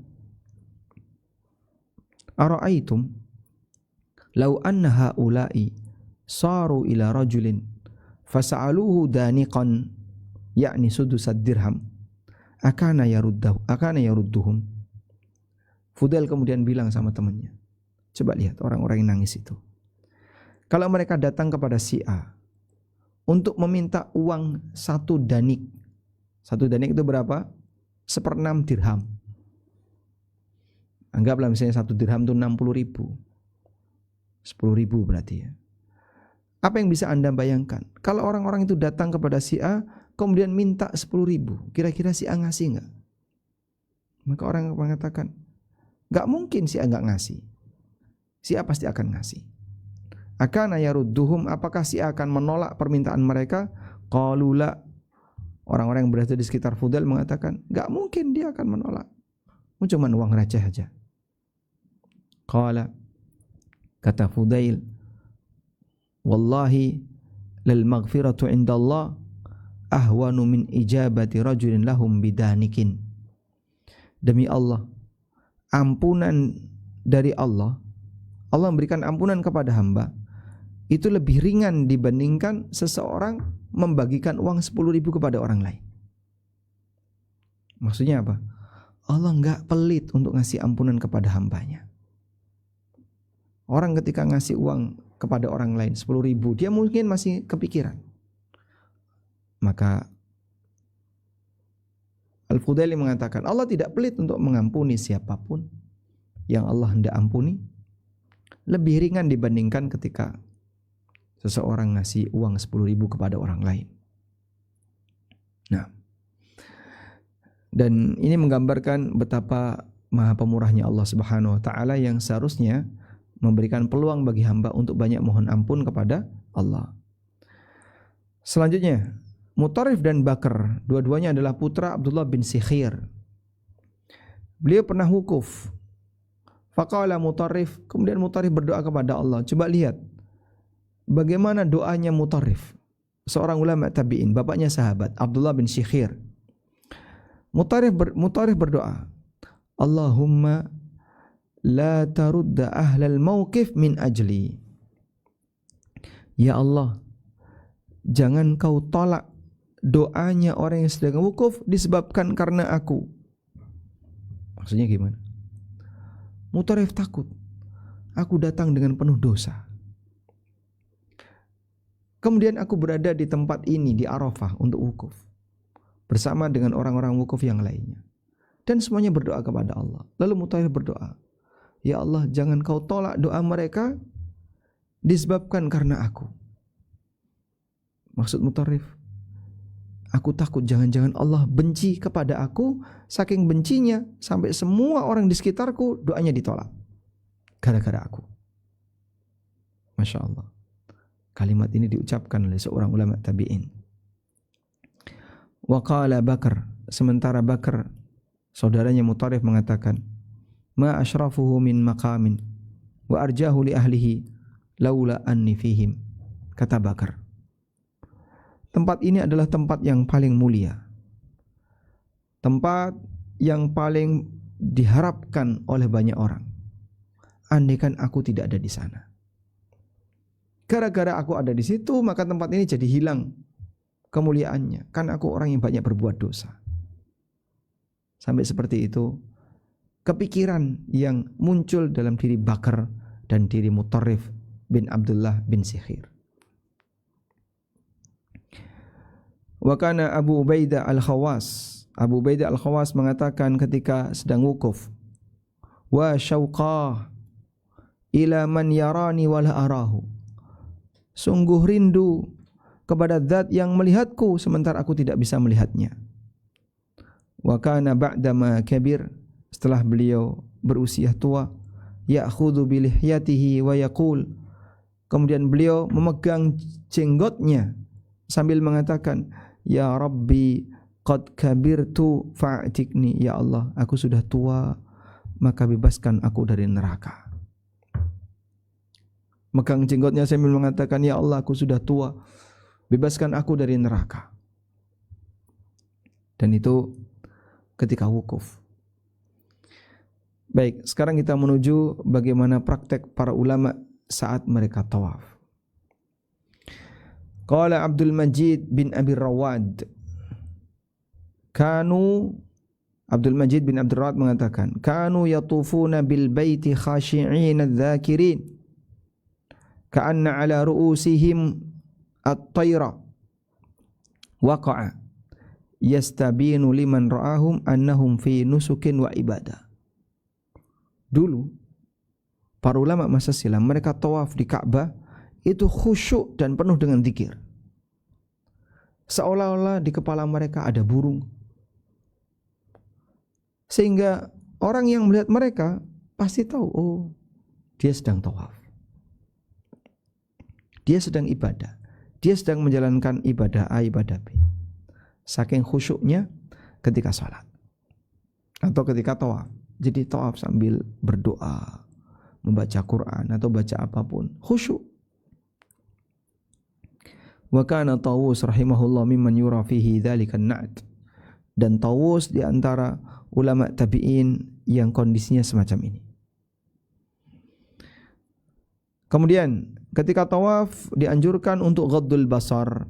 ara'aitum law anna haula'i saru ila rajulin fasa'aluhu daniqan yakni sudusad dirham akana yarudduhum. Fudail kemudian bilang sama temannya, coba lihat orang-orang yang nangis itu. Kalau mereka datang kepada si A untuk meminta uang 1 danik. 1 danik itu berapa? 1/6 dirham. Anggaplah misalnya 1 dirham itu 60.000. 10.000 berarti ya. Apa yang bisa Anda bayangkan? Kalau orang-orang itu datang kepada si A kemudian minta 10.000, kira-kira si A ngasih enggak? Maka orang mengatakan, enggak mungkin si A enggak ngasih. Si A pasti akan ngasih. Akana yarudduhum, apakah si A akan menolak permintaan mereka? Qalu la. Orang-orang yang berada di sekitar Fudail mengatakan, enggak mungkin dia akan menolak. Cuma uang receh aja. Qala, kata Fudail, wallahi lal maghfiratu indallah ahwanu min ijabati rajulin lahum bidanikin. Demi Allah, ampunan dari Allah, Allah memberikan ampunan kepada hamba, itu lebih ringan dibandingkan seseorang membagikan uang 10.000 kepada orang lain. Maksudnya apa? Allah enggak pelit untuk ngasih ampunan kepada hambanya. Orang ketika ngasih uang kepada orang lain 10.000, dia mungkin masih kepikiran. Maka Al-Fudaili mengatakan, Allah tidak pelit untuk mengampuni siapapun yang Allah hendak ampuni, lebih ringan dibandingkan ketika seseorang ngasih uang 10.000 kepada orang lain. Nah, dan ini menggambarkan betapa maha pemurahnya Allah Subhanahu wa taala yang seharusnya memberikan peluang bagi hamba untuk banyak mohon ampun kepada Allah. Selanjutnya, Mutarrif dan Bakr, dua-duanya adalah putra Abdullah bin Sikhir. Beliau pernah wukuf. Faqala Mutarrif, kemudian Mutarrif berdoa kepada Allah. Coba lihat bagaimana doanya Mutarrif, seorang ulama tabi'in, bapaknya sahabat Abdullah bin Sikhir. Mutarrif berdoa, Allahumma la tarudda ahlal mauqif min ajli. Ya Allah, jangan kau tolak doanya orang yang sedang wukuf disebabkan karena aku. Maksudnya gimana? Mutarrif takut, aku datang dengan penuh dosa. Kemudian aku berada di tempat ini di Arafah untuk wukuf bersama dengan orang-orang wukuf yang lainnya, dan semuanya berdoa kepada Allah. Lalu Mutarrif berdoa, ya Allah, jangan kau tolak doa mereka disebabkan karena aku. Maksud Mutarrif, aku takut jangan-jangan Allah benci kepada aku, saking bencinya sampai semua orang di sekitarku doanya ditolak gara-gara aku. Masya Allah. Kalimat ini diucapkan oleh seorang ulama tabi'in. Wa qala Bakr, sementara Bakr saudaranya Mutarrif mengatakan, ma asyrafuhu min maqamin wa arjahu li ahlihi laula anni fihim. Kata Bakr, tempat ini adalah tempat yang paling mulia, tempat yang paling diharapkan oleh banyak orang. Andaikan aku tidak ada di sana, gara-gara aku ada di situ, maka tempat ini jadi hilang kemuliaannya. Kan aku orang yang banyak berbuat dosa. Sampai seperti itu kepikiran yang muncul dalam diri Bakr dan diri Mutarrif bin Abdullah bin Sikhir. Wa kana Abu Ubaidah Al-Khawas, Abu Ubaidah Al-Khawas mengatakan ketika sedang wukuf, wa syauqah ila man yarani wa la arahu, sungguh rindu kepada zat yang melihatku sementara aku tidak bisa melihatnya. Wa kana ba'dama kabir, setelah beliau berusia tua, ya'khudhu bi lihyatihi wa yaqul, kemudian beliau memegang jenggotnya sambil mengatakan, ya Rabbi qad kabirtu fa'tikni, ya Allah, aku sudah tua, maka bebaskan aku dari neraka. Megang jenggotnya sambil mengatakan, ya Allah, aku sudah tua, bebaskan aku dari neraka. Dan itu ketika wukuf. Baik, sekarang kita menuju bagaimana praktek para ulama saat mereka tawaf. Qala Abdul Majid bin Abi Rawad, Abdul Majid bin Abdul Rawad mengatakan, kanu yatufuna bil baiti khashi'in adz-dzakirin ka'anna ala ru'usihim at-tayra waqa'a yastabinu liman ra'ahum annahum fi nusukin wa ibadah. Dulu para ulama masa silam mereka tawaf di Ka'bah itu khusyuk dan penuh dengan zikir. seolah-olah di kepala mereka ada burung. Sehingga orang yang melihat mereka pasti tahu, oh, dia sedang tawaf. Dia sedang ibadah. Dia sedang menjalankan ibadah A, ibadah B. Saking khusyuknya ketika salat atau ketika tawaf. Jadi tawaf sambil berdoa, membaca Quran atau baca apapun, khusyuk. Wa kana Tawus rahimahullah mimman yura fihi dzalikan na'at. Dan Tawus di antara ulama tabi'in yang kondisinya semacam ini. Kemudian ketika tawaf dianjurkan untuk ghaddul basar.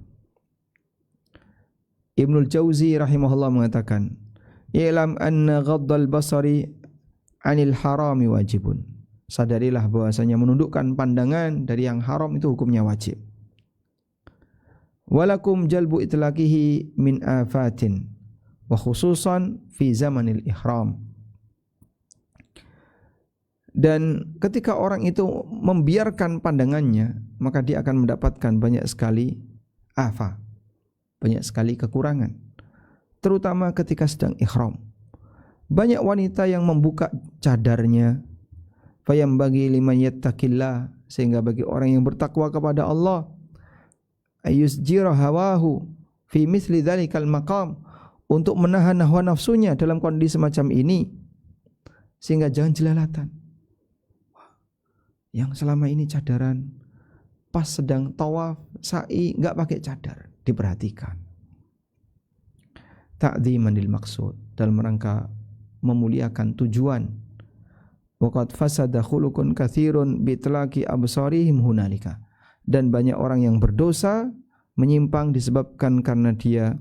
Ibnul Jauzi rahimahullah mengatakan, "I'lam anna ghaddal basari 'anil harami wajibun." Sadarilah bahwasanya menundukkan pandangan dari yang haram itu hukumnya wajib. Walakum jalbu itlaqihi min afatin wa khususan fi zamanil ihram. Dan ketika orang itu membiarkan pandangannya, maka dia akan mendapatkan banyak sekali afa, banyak sekali kekurangan, terutama ketika sedang ihram. Banyak wanita yang membuka cadarnya, fayam bagi liman yattaqillah, sehingga bagi orang yang bertakwa kepada Allah, ayusjira hawahu fi misli dzalikal maqam, untuk menahan hawa nafsunya dalam kondisi semacam ini, sehingga jangan jelalatan. Yang selama ini cadaran, pas sedang tawaf, sa'i, enggak pakai cadar, diperhatikan. Ta'dhiman lil maqsud, dalam rangka memuliakan tujuan. Waqad fasada khuluqun katsirun bitlaqi absarihim hunalika. Dan banyak orang yang berdosa menyimpang disebabkan karena dia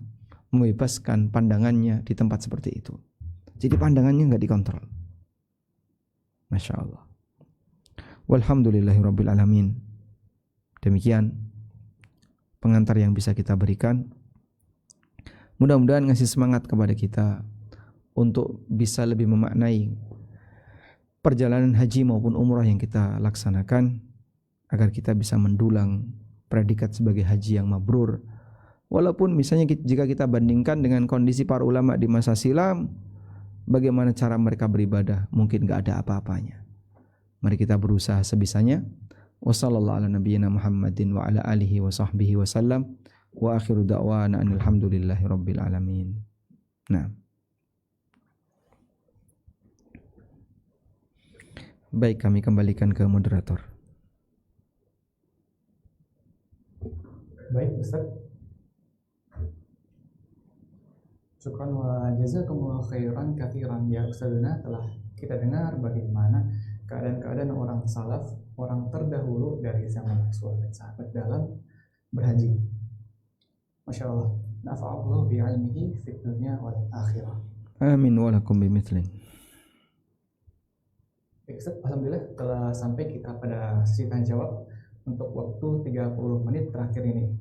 membebaskan pandangannya di tempat seperti itu. Jadi pandangannya enggak dikontrol. Masya Allah. Walhamdulillahirabbil alamin. Demikian pengantar yang bisa kita berikan. Mudah-mudahan ngasih semangat kepada kita untuk bisa lebih memaknai perjalanan haji maupun umrah yang kita laksanakan, agar kita bisa mendulang predikat sebagai haji yang mabrur. Walaupun misalnya jika kita bandingkan dengan kondisi para ulama di masa silam, bagaimana cara mereka beribadah, mungkin enggak ada apa-apanya. Mari kita berusaha sebisanya. Wassallallahu ala nabiyyina Muhammadin wa ala alihi wa sahbihi wa sallam. Wa akhiru da'wana alhamdulillahi rabbil alamin. Nah. Baik, kami kembalikan ke moderator. Baik, Ustaz. Syukran wa jazakumullah khairan katsiran ya Ustazuna. Telah kita dengar bagaimana keadaan-keadaan orang salaf, orang terdahulu dari zaman Rasul dan sahabat dalam berhaji. Masya Allah. Nafa'allahu bi'ilmihi fid dunya wal akhirah. Amin wa lakum bimithlin. Alhamdulillah telah sampai kita pada sesi tanya jawab untuk waktu 30 menit terakhir ini.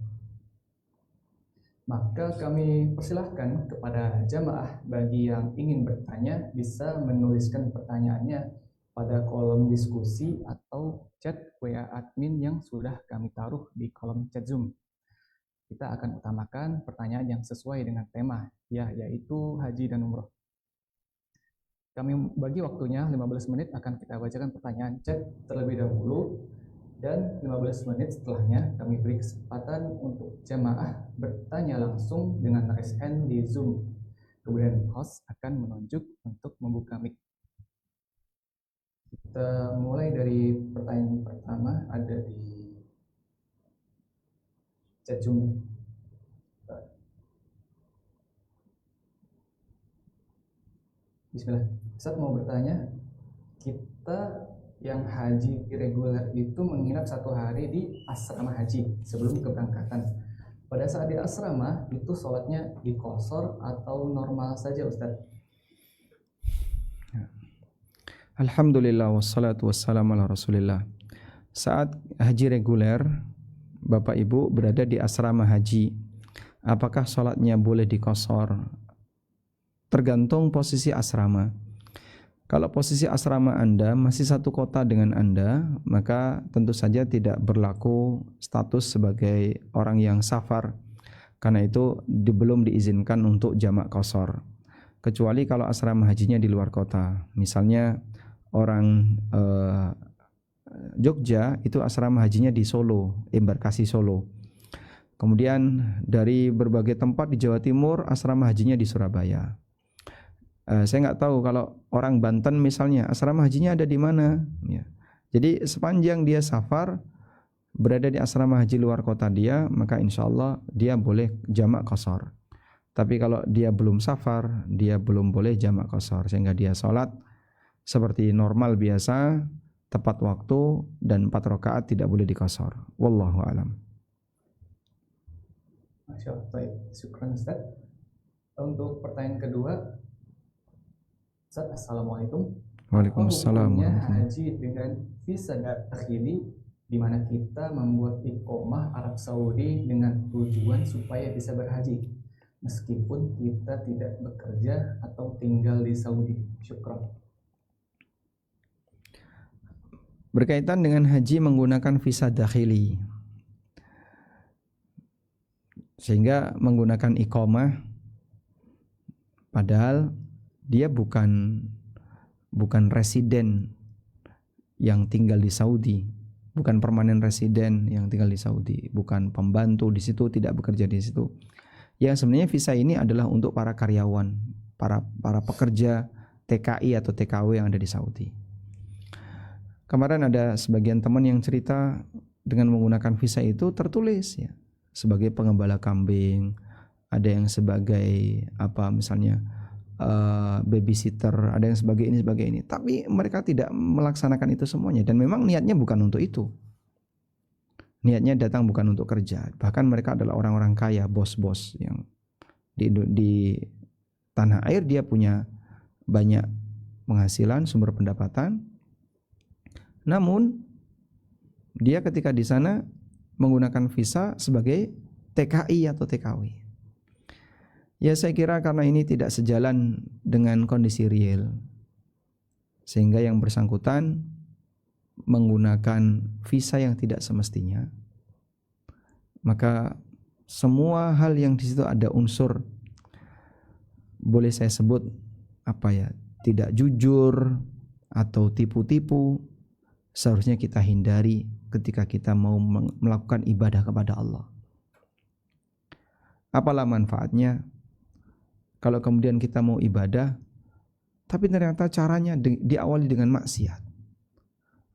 Maka kami persilahkan kepada jamaah bagi yang ingin bertanya bisa menuliskan pertanyaannya pada kolom diskusi atau chat WA admin yang sudah kami taruh di kolom chat Zoom. Kita akan utamakan pertanyaan yang sesuai dengan tema, yaitu haji dan umroh. Kami bagi waktunya 15 menit, akan kita bacakan pertanyaan chat terlebih dahulu, dan 15 menit setelahnya kami beri kesempatan untuk jamaah bertanya langsung dengan raise hand di Zoom. Kemudian host akan menunjuk untuk membuka mic. Kita mulai dari pertanyaan pertama, ada di chat Zoom. Bismillah. Saat mau bertanya, kita yang haji reguler itu menginap 1 hari di asrama haji sebelum keberangkatan. Pada saat di asrama itu sholatnya di qasar atau normal saja, Ustaz? Alhamdulillah wassalatu wassalamu ala Rasulillah. Saat haji reguler, Bapak Ibu berada di asrama haji, apakah sholatnya boleh diqasar? Tergantung posisi asrama. Kalau posisi asrama Anda masih satu kota dengan Anda, maka tentu saja tidak berlaku status sebagai orang yang safar. Karena itu belum diizinkan untuk jamak qashar. Kecuali kalau asrama hajinya di luar kota. Misalnya orang Jogja itu asrama hajinya di Solo, embarkasi Solo. Kemudian dari berbagai tempat di Jawa Timur asrama hajinya di Surabaya. Saya nggak tahu kalau orang Banten misalnya asrama hajinya ada di mana. Ya. Jadi sepanjang dia safar berada di asrama haji luar kota dia, maka insya Allah dia boleh jamak qashar. Tapi kalau dia belum safar, dia belum boleh jamak qashar, sehingga dia sholat seperti normal biasa, tepat waktu, dan 4 rakaat tidak boleh diqashar. Wallahu a'lam. Masya Allah, baik. Syukran Ustaz. Untuk pertanyaan kedua, Ustaz, Assalamualaikum. Waalaikumsalam. Apa hukumnya haji dengan visa dakhili, di mana kita membuat iqomah Arab Saudi dengan tujuan supaya bisa berhaji, meskipun kita tidak bekerja atau tinggal di Saudi. Syukran. Berkaitan dengan haji menggunakan visa dakhili, sehingga menggunakan iqomah, padahal dia bukan residen yang tinggal di Saudi, bukan permanen residen yang tinggal di Saudi, bukan pembantu di situ, tidak bekerja di situ. Yang sebenarnya visa ini adalah untuk para karyawan, para pekerja TKI atau TKW yang ada di Saudi. Kemarin ada sebagian teman yang cerita dengan menggunakan visa itu tertulis ya, sebagai pengembala kambing, ada yang sebagai misalnya babysitter, ada yang sebagai ini. Tapi mereka tidak melaksanakan itu semuanya, dan memang niatnya bukan untuk itu. Niatnya datang bukan untuk kerja. Bahkan mereka adalah orang-orang kaya, bos-bos yang di tanah air dia punya banyak penghasilan, sumber pendapatan. Namun dia ketika di sana menggunakan visa sebagai TKI atau TKW. Ya, saya kira karena ini tidak sejalan dengan kondisi real, sehingga yang bersangkutan menggunakan visa yang tidak semestinya, maka semua hal yang di situ ada unsur, boleh saya sebut tidak jujur atau tipu-tipu, seharusnya kita hindari ketika kita mau melakukan ibadah kepada Allah. Apalah manfaatnya kalau kemudian kita mau ibadah, tapi ternyata caranya diawali dengan maksiat.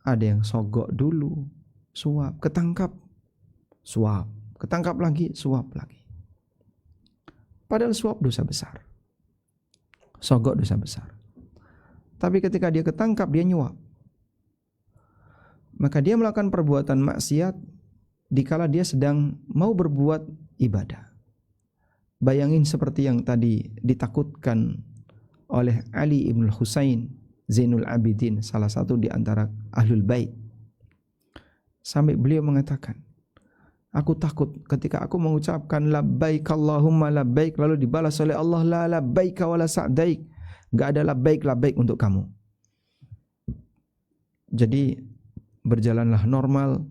Ada yang sogok dulu, suap, ketangkap, suap, ketangkap lagi, suap lagi. Padahal suap dosa besar, sogok dosa besar. Tapi ketika dia ketangkap, dia nyuap. Maka dia melakukan perbuatan maksiat dikala dia sedang mau berbuat ibadah. Bayangin seperti yang tadi ditakutkan oleh Ali ibn Husain Zainul Abidin, salah satu di antara Ahlul Bait. Sampai beliau mengatakan, aku takut ketika aku mengucapkan labbaik Allahumma labbaik, lalu dibalas oleh Allah la labbaik wa la sa'daik, enggak ada labbaik untuk kamu. Jadi berjalanlah normal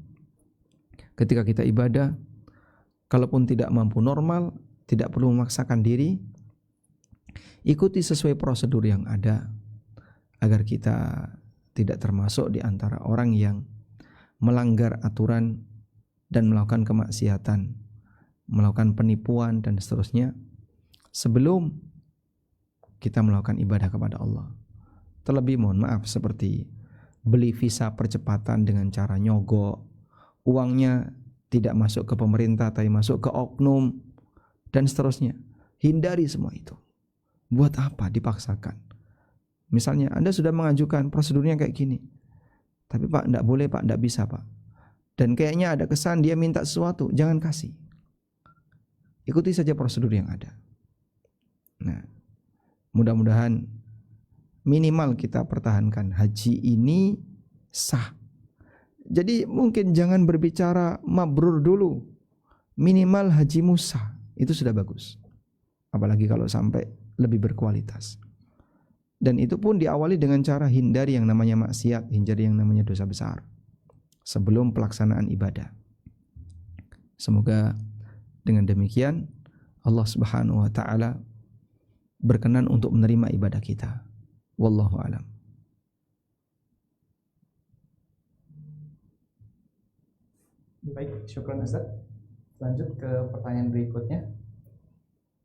ketika kita ibadah. Kalaupun tidak mampu normal, tidak perlu memaksakan diri, ikuti sesuai prosedur yang ada agar kita tidak termasuk di antara orang yang melanggar aturan dan melakukan kemaksiatan, melakukan penipuan dan seterusnya sebelum kita melakukan ibadah kepada Allah. Terlebih mohon maaf seperti beli visa percepatan dengan cara nyogok, uangnya tidak masuk ke pemerintah tapi masuk ke oknum dan seterusnya. Hindari semua itu. Buat apa dipaksakan? Misalnya Anda sudah mengajukan prosedurnya kayak gini, tapi Pak enggak boleh Pak, enggak bisa Pak, dan kayaknya ada kesan dia minta sesuatu, jangan kasih. Ikuti saja prosedur yang ada. Nah, mudah-mudahan minimal kita pertahankan haji ini sah. Jadi mungkin jangan berbicara mabrur dulu, minimal hajimu sah, itu sudah bagus. Apalagi kalau sampai lebih berkualitas. Dan itu pun diawali dengan cara hindari yang namanya maksiat, hindari yang namanya dosa besar sebelum pelaksanaan ibadah. Semoga dengan demikian Allah Subhanahu wa taala berkenan untuk menerima ibadah kita. Wallahu alam. Baik, syukran Ustaz. Lanjut ke pertanyaan berikutnya.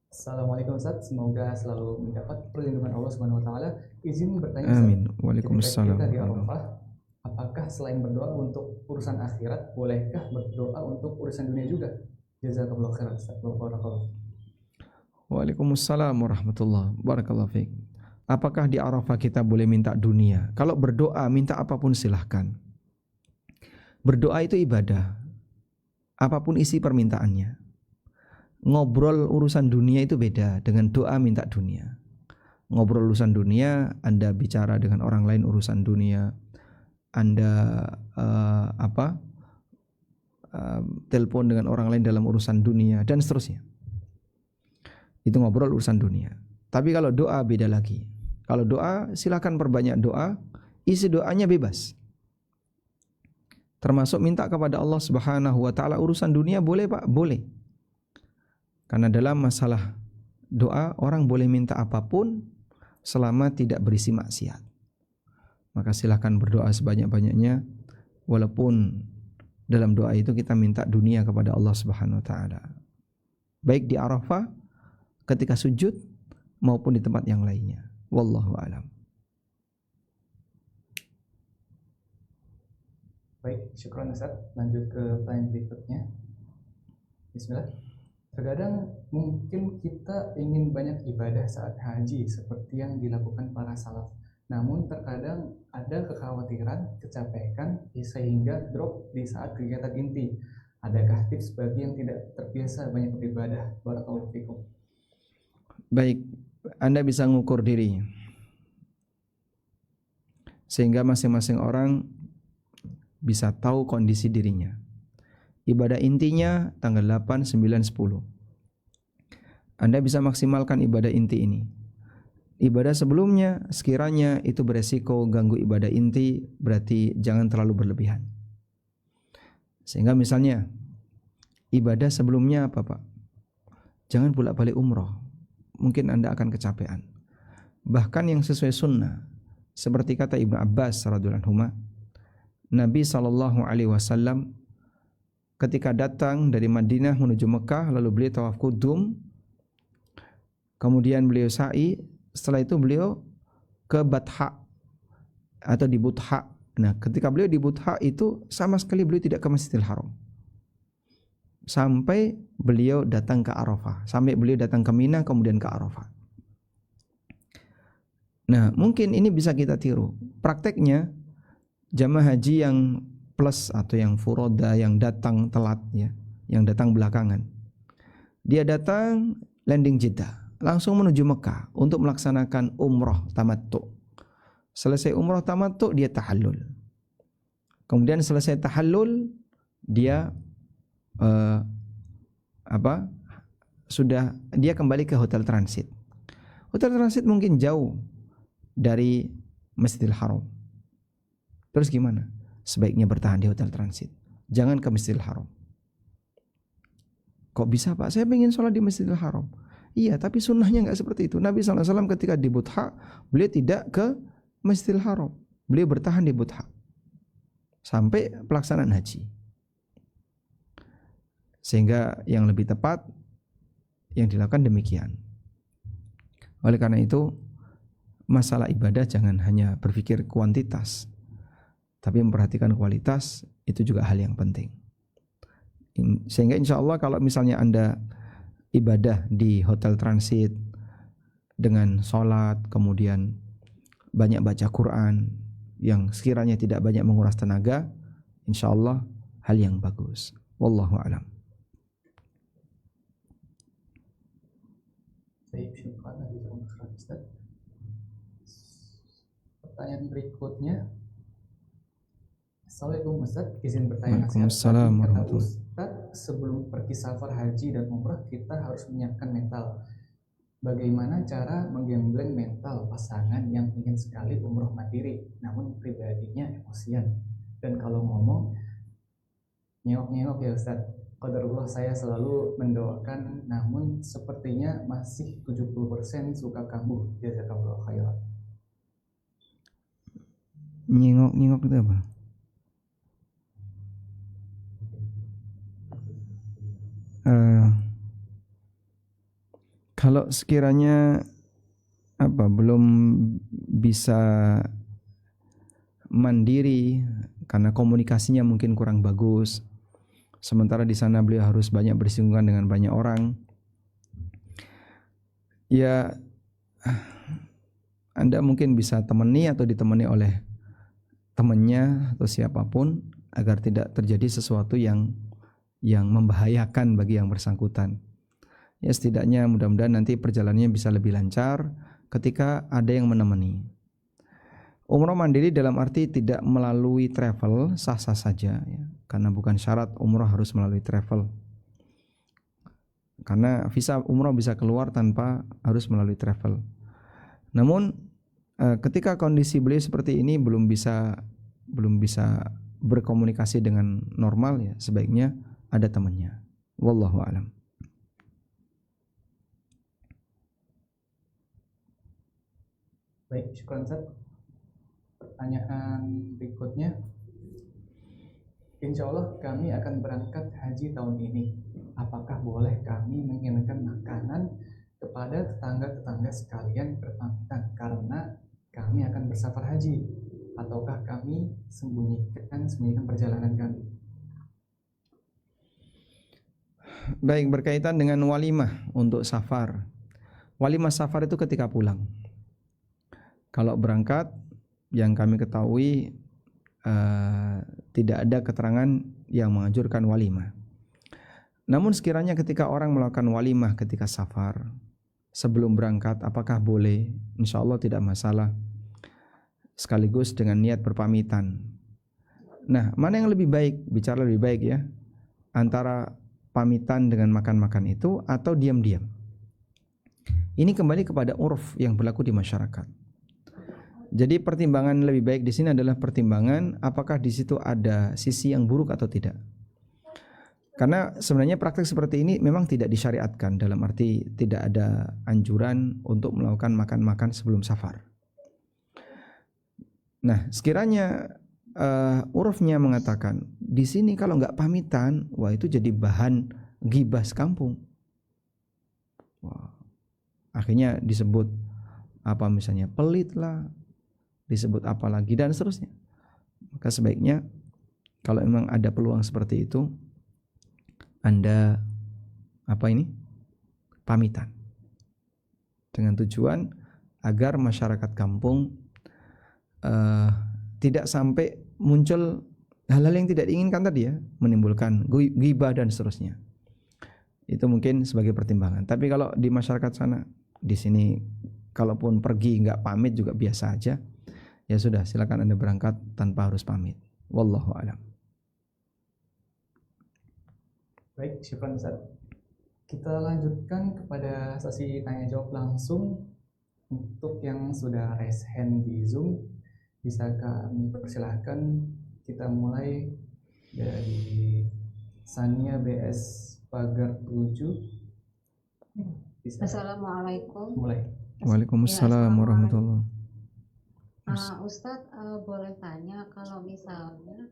Assalamualaikum Ustaz, semoga selalu mendapat perlindungan Allah Subhanahu wa taala. Izin bertanya Ustaz. Amin. Waalaikumsalam. Ketika kita di Arafah, apakah selain berdoa untuk urusan akhirat, bolehkah berdoa untuk urusan dunia juga? Jazakallahu khairan Ustaz. Barakallahu. Waalaikumsalam warahmatullahi barakallahu fiik. Apakah di Arafah kita boleh minta dunia? Kalau berdoa minta apapun silahkan. Berdoa itu ibadah. Apapun isi permintaannya. Ngobrol urusan dunia itu beda dengan doa minta dunia. Ngobrol urusan dunia, Anda bicara dengan orang lain urusan dunia. Anda telepon dengan orang lain dalam urusan dunia dan seterusnya. Itu ngobrol urusan dunia. Tapi kalau doa beda lagi. Kalau doa silakan perbanyak doa, isi doanya bebas. Termasuk minta kepada Allah Subhanahu wa taala urusan dunia boleh Pak? Boleh. Karena dalam masalah doa orang boleh minta apapun selama tidak berisi maksiat. Maka silakan berdoa sebanyak-banyaknya walaupun dalam doa itu kita minta dunia kepada Allah Subhanahu wa taala. Baik di Arafah ketika sujud maupun di tempat yang lainnya. Wallahu alam. Baik, syukran Ustaz. Lanjut ke pertanyaan berikutnya. Bismillah. Terkadang mungkin kita ingin banyak ibadah saat haji seperti yang dilakukan para salaf. Namun terkadang ada kekhawatiran, kecapekan sehingga drop di saat kegiatan inti. Adakah tips bagi yang tidak terbiasa banyak beribadah? Barakallahu fikum. Baik, Anda bisa mengukur diri. Sehingga masing-masing orang bisa tahu kondisi dirinya. Ibadah intinya tanggal 8, 9, 10. Anda bisa maksimalkan ibadah inti ini. Ibadah sebelumnya sekiranya itu beresiko ganggu ibadah inti, berarti jangan terlalu berlebihan. Sehingga misalnya ibadah sebelumnya apa Pak? Jangan bolak-balik umroh. Mungkin Anda akan kecapean. Bahkan yang sesuai sunnah, seperti kata Ibnu Abbas radhiyallahu anhu, Nabi SAW ketika datang dari Madinah menuju Mekah, lalu beliau tawaf kudum, kemudian beliau sa'i, setelah itu beliau ke Batha atau di Butha. Nah, ketika beliau di Butha itu sama sekali beliau tidak ke Masjidil Haram. Sampai beliau datang ke Arafah, sampai beliau datang ke Mina kemudian ke Arafah. Nah, mungkin ini bisa kita tiru. Prakteknya jamaah haji yang plus atau yang furoda yang datang telat ya, yang datang belakangan. Dia datang landing Jeddah, langsung menuju Mekah untuk melaksanakan umroh tamattu. Selesai umroh tamattu dia tahallul. Kemudian selesai tahallul dia dia kembali ke hotel transit. Hotel transit mungkin jauh dari Masjidil Haram. Terus gimana? Sebaiknya bertahan di hotel transit. Jangan ke Masjidil Haram. Kok bisa Pak? Saya ingin sholat di Masjidil Haram. Iya, tapi sunnahnya enggak seperti itu. Nabi SAW ketika di Butha, beliau tidak ke Masjidil Haram. Beliau bertahan di Butha sampai pelaksanaan haji. Sehingga yang lebih tepat yang dilakukan demikian. Oleh karena itu, masalah ibadah jangan hanya berpikir kuantitas, tapi memperhatikan kualitas, itu juga hal yang penting. Sehingga insya Allah kalau misalnya Anda ibadah di hotel transit dengan sholat, kemudian banyak baca Quran yang sekiranya tidak banyak menguras tenaga, insya Allah hal yang bagus. Wallahu a'lam. Pertanyaan berikutnya. Assalamualaikum Ustaz, izin bertanya. Waalaikumsalam warahmatullahi wabarakatuh. Ustaz, sebelum pergi safar haji dan umrah kita harus menyiapkan mental. Bagaimana cara menggembleng mental pasangan yang ingin sekali umrah mandiri namun pribadinya emosian? Dan kalau ngomong nyengok-nyengok ya Ustaz. qadarullah saya selalu mendoakan, namun sepertinya masih 70% suka kambuh. Jazakallahu khairan. Nyingok-nyingok itu apa? Kalau sekiranya belum bisa mandiri karena komunikasinya mungkin kurang bagus, sementara di sana beliau harus banyak bersinggungan dengan banyak orang, ya Anda mungkin bisa temani atau ditemani oleh temannya atau siapapun agar tidak terjadi sesuatu yang membahayakan bagi yang bersangkutan. Ya setidaknya mudah-mudahan nanti perjalanannya bisa lebih lancar ketika ada yang menemani. Umrah mandiri dalam arti tidak melalui travel sah-sah saja ya. Karena bukan syarat umrah harus melalui travel. Karena visa umrah bisa keluar tanpa harus melalui travel. Namun ketika kondisi beliau seperti ini belum bisa berkomunikasi dengan normal, ya sebaiknya ada temannya. Wallahu a'lam. Baik, syukran Ustaz. Pertanyaan berikutnya, insya Allah kami akan berangkat haji tahun ini. Apakah boleh kami mengirimkan makanan kepada tetangga-tetangga sekalian berpamitan karena kami akan bersafar haji? Ataukah kami sembunyikan perjalanan kami? Baik, berkaitan dengan walimah untuk safar. Walimah safar itu ketika pulang. Kalau berangkat, yang kami ketahui tidak ada keterangan yang menganjurkan walimah. Namun sekiranya ketika orang melakukan walimah ketika safar sebelum berangkat, apakah boleh? Insya Allah tidak masalah. Sekaligus dengan niat berpamitan. Nah, mana yang lebih baik? Bicara lebih baik ya, antara pamitan dengan makan-makan itu atau diam-diam. Ini kembali kepada urf yang berlaku di masyarakat. Jadi pertimbangan lebih baik di sini adalah pertimbangan apakah di situ ada sisi yang buruk atau tidak. Karena sebenarnya praktek seperti ini memang tidak disyariatkan, dalam arti tidak ada anjuran untuk melakukan makan-makan sebelum safar. Nah, sekiranya urufnya mengatakan di sini kalau nggak pamitan, wah itu jadi bahan ghibah sekampung. Wah, akhirnya disebut apa misalnya pelit lah, disebut apa lagi dan seterusnya. Maka sebaiknya kalau memang ada peluang seperti itu, Anda pamitan dengan tujuan agar masyarakat kampung tidak sampai muncul hal-hal yang tidak diinginkan tadi ya, menimbulkan ghibah dan seterusnya. Itu mungkin sebagai pertimbangan. Tapi kalau di masyarakat sana, di sini kalaupun pergi nggak pamit juga biasa aja, ya sudah, silakan Anda berangkat tanpa harus pamit. Wallahu a'lam. Baik, syukran Ustaz. Kita lanjutkan kepada sesi tanya jawab langsung. Untuk yang sudah raise hand di Zoom, bisa kami persilahkan. Kita mulai dari Sania BS Pagar 7. Bisa. Assalamualaikum. Mulai. Waalaikumsalam warahmatullahi. Ustadz, boleh tanya, kalau misalnya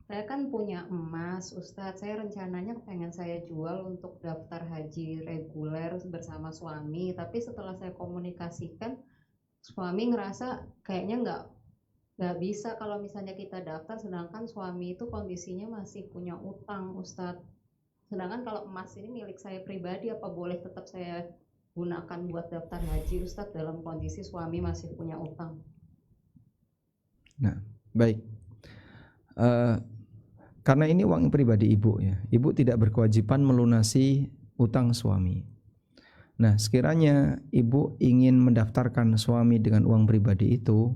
saya kan punya emas, Ustadz, saya rencananya pengen saya jual untuk daftar haji reguler bersama suami, tapi setelah saya komunikasikan, suami ngerasa kayaknya nggak bisa kalau misalnya kita daftar, sedangkan suami itu kondisinya masih punya utang, Ustadz. Sedangkan kalau emas ini milik saya pribadi, apa boleh tetap saya gunakan buat daftar haji, Ustadz, dalam kondisi suami masih punya utang? Nah, baik. Karena ini uang pribadi ibu ya, ibu tidak berkewajiban melunasi utang suami. Nah, sekiranya ibu ingin mendaftarkan suami dengan uang pribadi itu,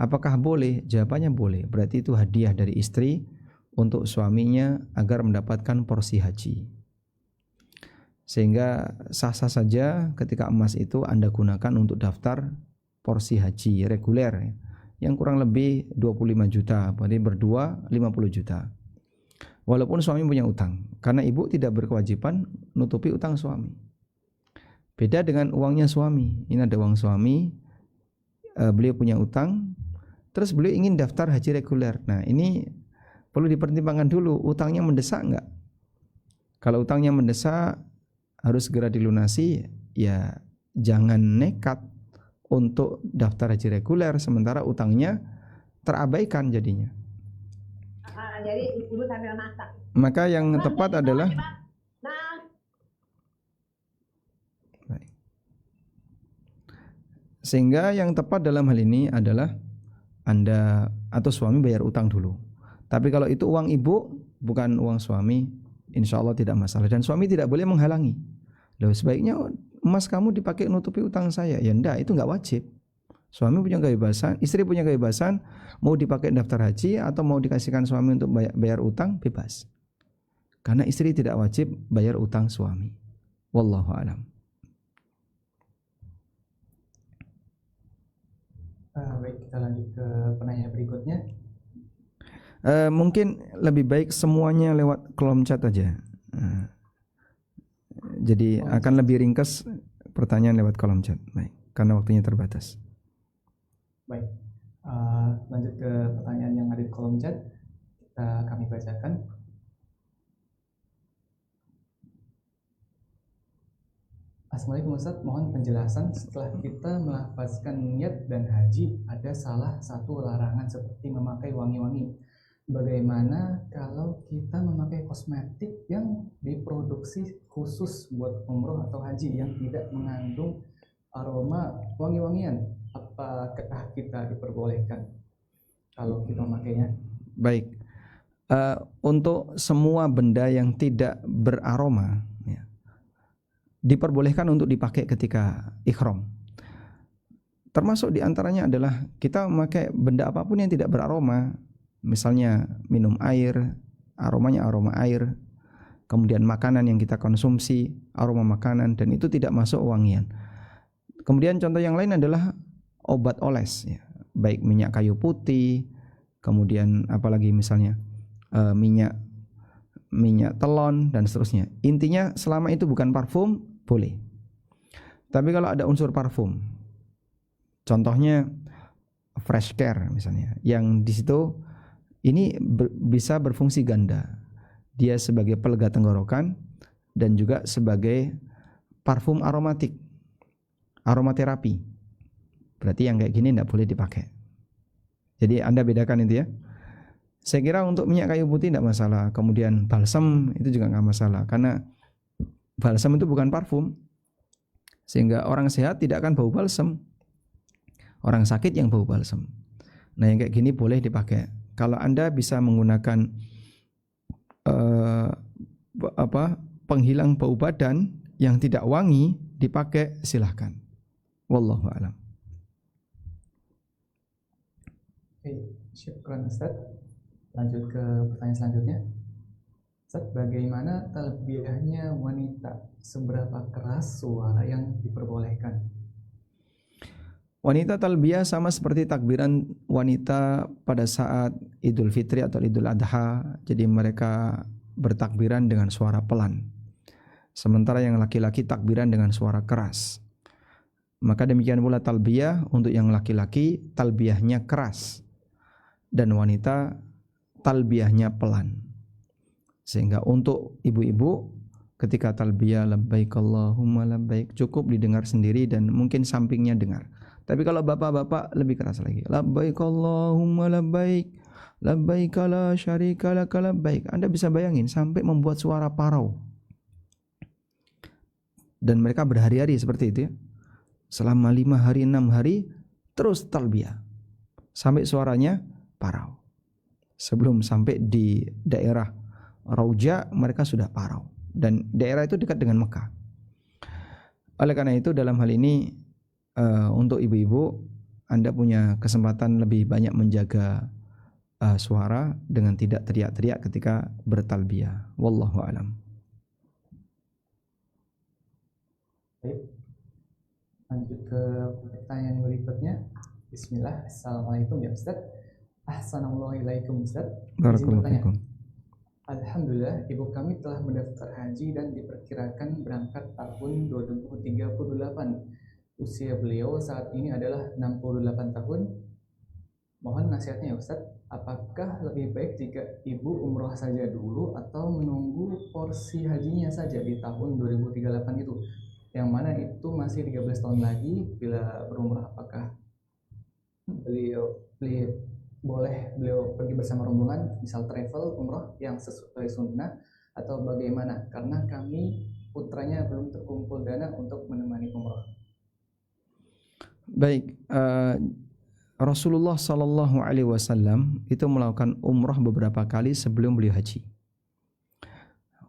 apakah boleh? Jawabannya boleh. Berarti itu hadiah dari istri untuk suaminya agar mendapatkan porsi haji. Sehingga sah-sah saja ketika emas itu Anda gunakan untuk daftar porsi haji reguler ya, yang kurang lebih 25 juta, berarti berdua 50 juta. walaupun suami punya utang, karena ibu tidak berkewajiban nutupi utang suami. Beda dengan uangnya suami. Ini ada uang suami, beliau punya utang, terus beliau ingin daftar haji reguler. Nah, ini perlu dipertimbangkan dulu, utangnya mendesak enggak? Kalau utangnya mendesak harus segera dilunasi, ya jangan nekat untuk daftar haji reguler sementara utangnya terabaikan jadinya. Jadi ibu sambil masak. Maka yang tepat adalah sehingga yang tepat dalam hal ini adalah Anda atau suami bayar utang dulu. Tapi kalau itu uang ibu bukan uang suami, insya Allah tidak masalah. Dan suami tidak boleh menghalangi. Loh, sebaiknya emas kamu dipakai nutupi utang saya. Ya enggak, itu enggak wajib. Suami punya kebebasan, istri punya kebebasan, mau dipakai daftar haji atau mau dikasihkan suami untuk bayar utang, bebas. Karena istri tidak wajib bayar utang suami. Wallahu a'lam. Baik, kita lanjut ke penanya berikutnya. Mungkin lebih baik semuanya lewat kolom chat aja. Jadi akan lebih ringkas pertanyaan lewat kolom chat. Baik, karena waktunya terbatas. Baik, lanjut ke pertanyaan yang ada di kolom chat. Kami bacakan. Assalamualaikum Ustaz, mohon penjelasan setelah kita melafazkan niat dan haji ada salah satu larangan seperti memakai wangi-wangi. Bagaimana kalau kita memakai kosmetik yang diproduksi khusus buat umroh atau haji yang tidak mengandung aroma wangi-wangian? Apakah kita diperbolehkan kalau kita memakainya? Baik, untuk semua benda yang tidak beraroma ya, diperbolehkan untuk dipakai ketika ihram. Termasuk diantaranya adalah kita memakai benda apapun yang tidak beraroma. Misalnya minum air, aromanya aroma air. Kemudian makanan yang kita konsumsi, aroma makanan, dan itu tidak masuk wangian. Kemudian contoh yang lain adalah obat oles ya. Baik minyak kayu putih, kemudian apalagi misalnya minyak telon dan seterusnya. Intinya selama itu bukan parfum boleh. Tapi kalau ada unsur parfum, contohnya fresh care misalnya, yang di situ ini bisa berfungsi ganda. Dia sebagai pelega tenggorokan dan juga sebagai parfum aromatik, aromaterapi. Berarti yang kayak gini tidak boleh dipakai. Jadi Anda bedakan itu ya. Saya kira untuk minyak kayu putih tidak masalah. Kemudian balsam itu juga nggak masalah, karena balsam itu bukan parfum. Sehingga orang sehat tidak akan bau balsam. Orang sakit yang bau balsam. Nah yang kayak gini boleh dipakai. Kalau Anda bisa menggunakan penghilang bau badan yang tidak wangi dipakai, silahkan. Wallahu a'lam. Oke, syukran Ustaz. Lanjut ke pertanyaan selanjutnya. Ustaz, bagaimana talbiyahnya wanita? Seberapa keras suara yang diperbolehkan? Wanita talbiyah sama seperti takbiran wanita pada saat Idul Fitri atau Idul Adha. Jadi mereka bertakbiran dengan suara pelan. Sementara yang laki-laki takbiran dengan suara keras. Maka demikian pula talbiyah untuk yang laki-laki talbiyahnya keras. Dan wanita talbiyahnya pelan. Sehingga untuk ibu-ibu ketika talbiyah labbaik Allahumma labbaik cukup didengar sendiri dan mungkin sampingnya dengar. Tapi kalau bapak-bapak lebih keras lagi. Labbaik Allahumma labbaik, labbaik la syarika lak labbaik. Anda bisa bayangin sampai membuat suara parau. Dan mereka berhari-hari seperti itu ya. Selama 5 hari, 6 hari terus talbiyah. Sampai suaranya parau. Sebelum sampai di daerah Rauja mereka sudah parau. Dan daerah itu dekat dengan Mekah. Oleh karena itu dalam hal ini untuk ibu-ibu, Anda punya kesempatan lebih banyak menjaga suara dengan tidak teriak-teriak ketika bertalbiyah. Wallahu a'lam. Baik. Lanjut ke pertanyaan berikutnya. Bismillah. Assalamualaikum ya Ustaz. Ahsanallahu ilaikum Ustaz. Barakallahu fikum. Alhamdulillah, ibu kami telah mendaftar haji dan diperkirakan berangkat tahun 2038. Usia beliau saat ini adalah 68 tahun. Mohon nasihatnya ya Ustadz, apakah lebih baik jika ibu umroh saja dulu atau menunggu porsi hajinya saja di tahun 2038 itu? Yang mana itu masih 13 tahun lagi bila berumrah, apakah beliau pergi bersama rombongan, misal travel umroh yang sesuai sunnah, atau bagaimana? Karena kami putranya belum terkumpul dana untuk menemani umroh. Baik, Rasulullah Sallallahu Alaihi Wasallam itu melakukan umrah beberapa kali sebelum beliau haji.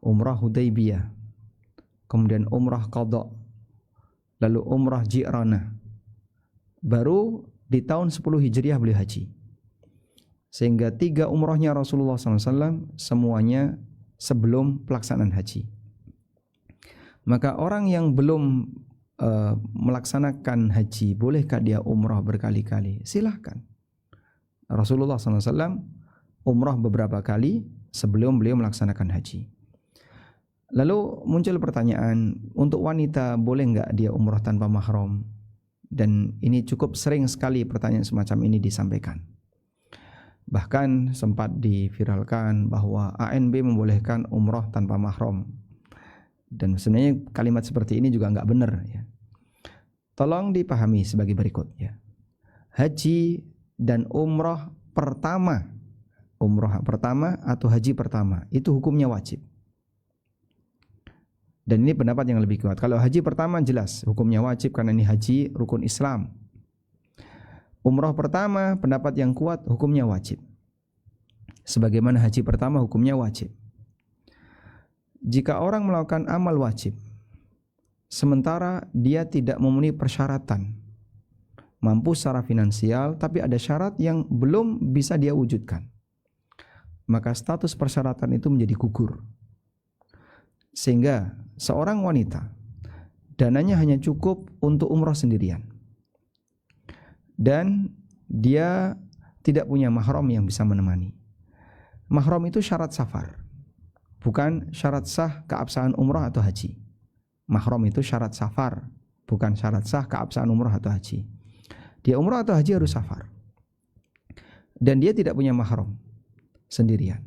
Umrah Hudaybiyah, kemudian umrah Qadha, lalu umrah Ji'ranah. Baru di tahun 10 Hijriah beliau haji. Sehingga 3 umrahnya Rasulullah SAW semuanya sebelum pelaksanaan haji. Maka orang yang belum melaksanakan haji, bolehkah dia umrah berkali-kali? Silahkan. Rasulullah SAW umrah beberapa kali sebelum beliau melaksanakan haji. Lalu muncul pertanyaan, untuk wanita boleh nggak dia umrah tanpa mahram? Dan ini cukup sering sekali pertanyaan semacam ini disampaikan. Bahkan sempat diviralkan bahwa ANB membolehkan umrah tanpa mahram. Dan sebenarnya kalimat seperti ini juga nggak benar ya. Tolong dipahami sebagai berikut ya. Haji dan umrah pertama atau haji pertama itu hukumnya wajib. Dan ini pendapat yang lebih kuat. Kalau haji pertama jelas hukumnya wajib karena ini haji rukun Islam. Umrah pertama pendapat yang kuat hukumnya wajib. Sebagaimana haji pertama hukumnya wajib. Jika orang melakukan amal wajib, sementara dia tidak memenuhi persyaratan, mampu secara finansial, tapi ada syarat yang belum bisa dia wujudkan, maka status persyaratan itu menjadi gugur. Sehingga seorang wanita, dananya hanya cukup untuk umrah sendirian. Dan dia tidak punya mahram yang bisa menemani. Mahram itu syarat safar, bukan syarat sah keabsahan umrah atau haji. Mahram itu syarat safar, bukan syarat sah keabsahan umrah atau haji. Dia umrah atau haji harus safar. Dan dia tidak punya mahram sendirian.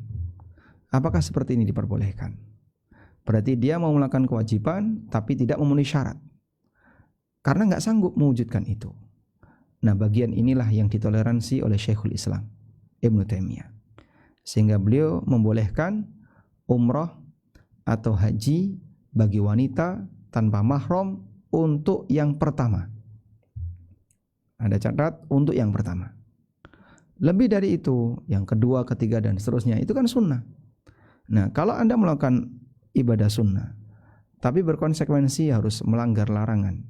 Apakah seperti ini diperbolehkan? Berarti dia mau melakukan kewajiban tapi tidak memenuhi syarat. Karena nggak sanggup mewujudkan itu. Nah, bagian inilah yang ditoleransi oleh Syekhul Islam Ibnu Taimiyah. Sehingga beliau membolehkan umrah atau haji bagi wanita tanpa mahram untuk yang pertama. Ada catat untuk yang pertama. Lebih dari itu, yang kedua, ketiga dan seterusnya itu kan sunnah. Nah, kalau Anda melakukan ibadah sunnah tapi berkonsekuensi harus melanggar larangan,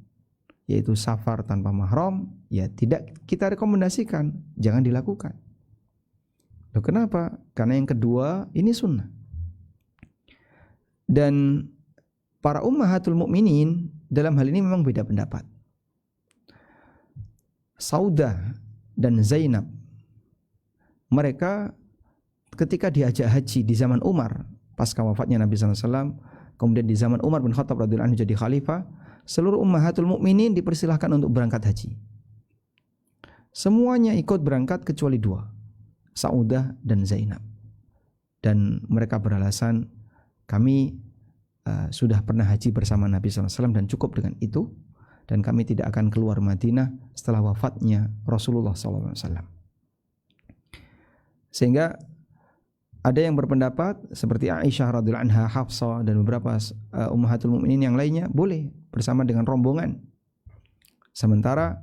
yaitu safar tanpa mahram, ya tidak kita rekomendasikan, jangan dilakukan. Loh, kenapa? Karena yang kedua ini sunnah. Dan para ummahatul mukminin dalam hal ini memang beda pendapat. Saudah dan Zainab, mereka ketika diajak haji di zaman Umar pasca wafatnya Nabi SAW, kemudian di zaman Umar bin Khattab radhiyallahu anhu jadi khalifah, seluruh ummahatul mukminin dipersilahkan untuk berangkat haji. Semuanya ikut berangkat kecuali 2, Saudah dan Zainab. Dan mereka beralasan, kami sudah pernah haji bersama Nabi SAW dan cukup dengan itu, dan kami tidak akan keluar Madinah setelah wafatnya Rasulullah SAW. Sehingga ada yang berpendapat seperti Aisyah radhiyallahu anha, Hafsah dan beberapa ummahatul mukminin yang lainnya boleh bersama dengan rombongan. Sementara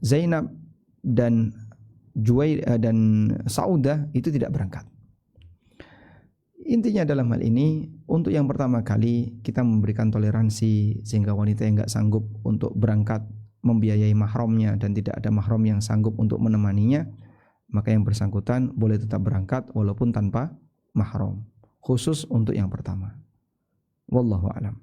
Zainab dan Saudah itu tidak berangkat. Intinya dalam hal ini, untuk yang pertama kali kita memberikan toleransi sehingga wanita yang enggak sanggup untuk berangkat membiayai mahramnya dan tidak ada mahram yang sanggup untuk menemaninya, maka yang bersangkutan boleh tetap berangkat walaupun tanpa mahram, khusus untuk yang pertama. Wallahu a'lam.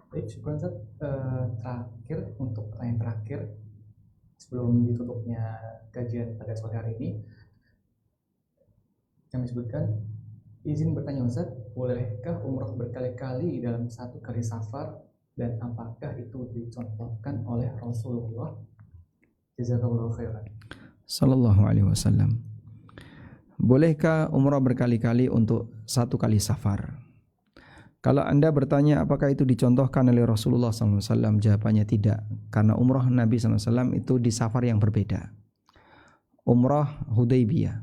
Baik, syukur Ustaz. Terakhir, untuk pertanyaan terakhir, sebelum ditutupnya kajian pada sore hari ini, kami sebutkan, izin bertanya Ustaz, bolehkah umroh berkali-kali dalam satu kali safar, dan apakah itu dicontohkan oleh Rasulullah? Jazakallahu khairan. Sallallahu alaihi wasallam. Bolehkah umrah berkali-kali untuk satu kali safar? Kalau Anda bertanya apakah itu dicontohkan oleh Rasulullah SAW, jawabannya tidak. Karena umrah Nabi SAW itu di safar yang berbeda. Umrah Hudaybiyah,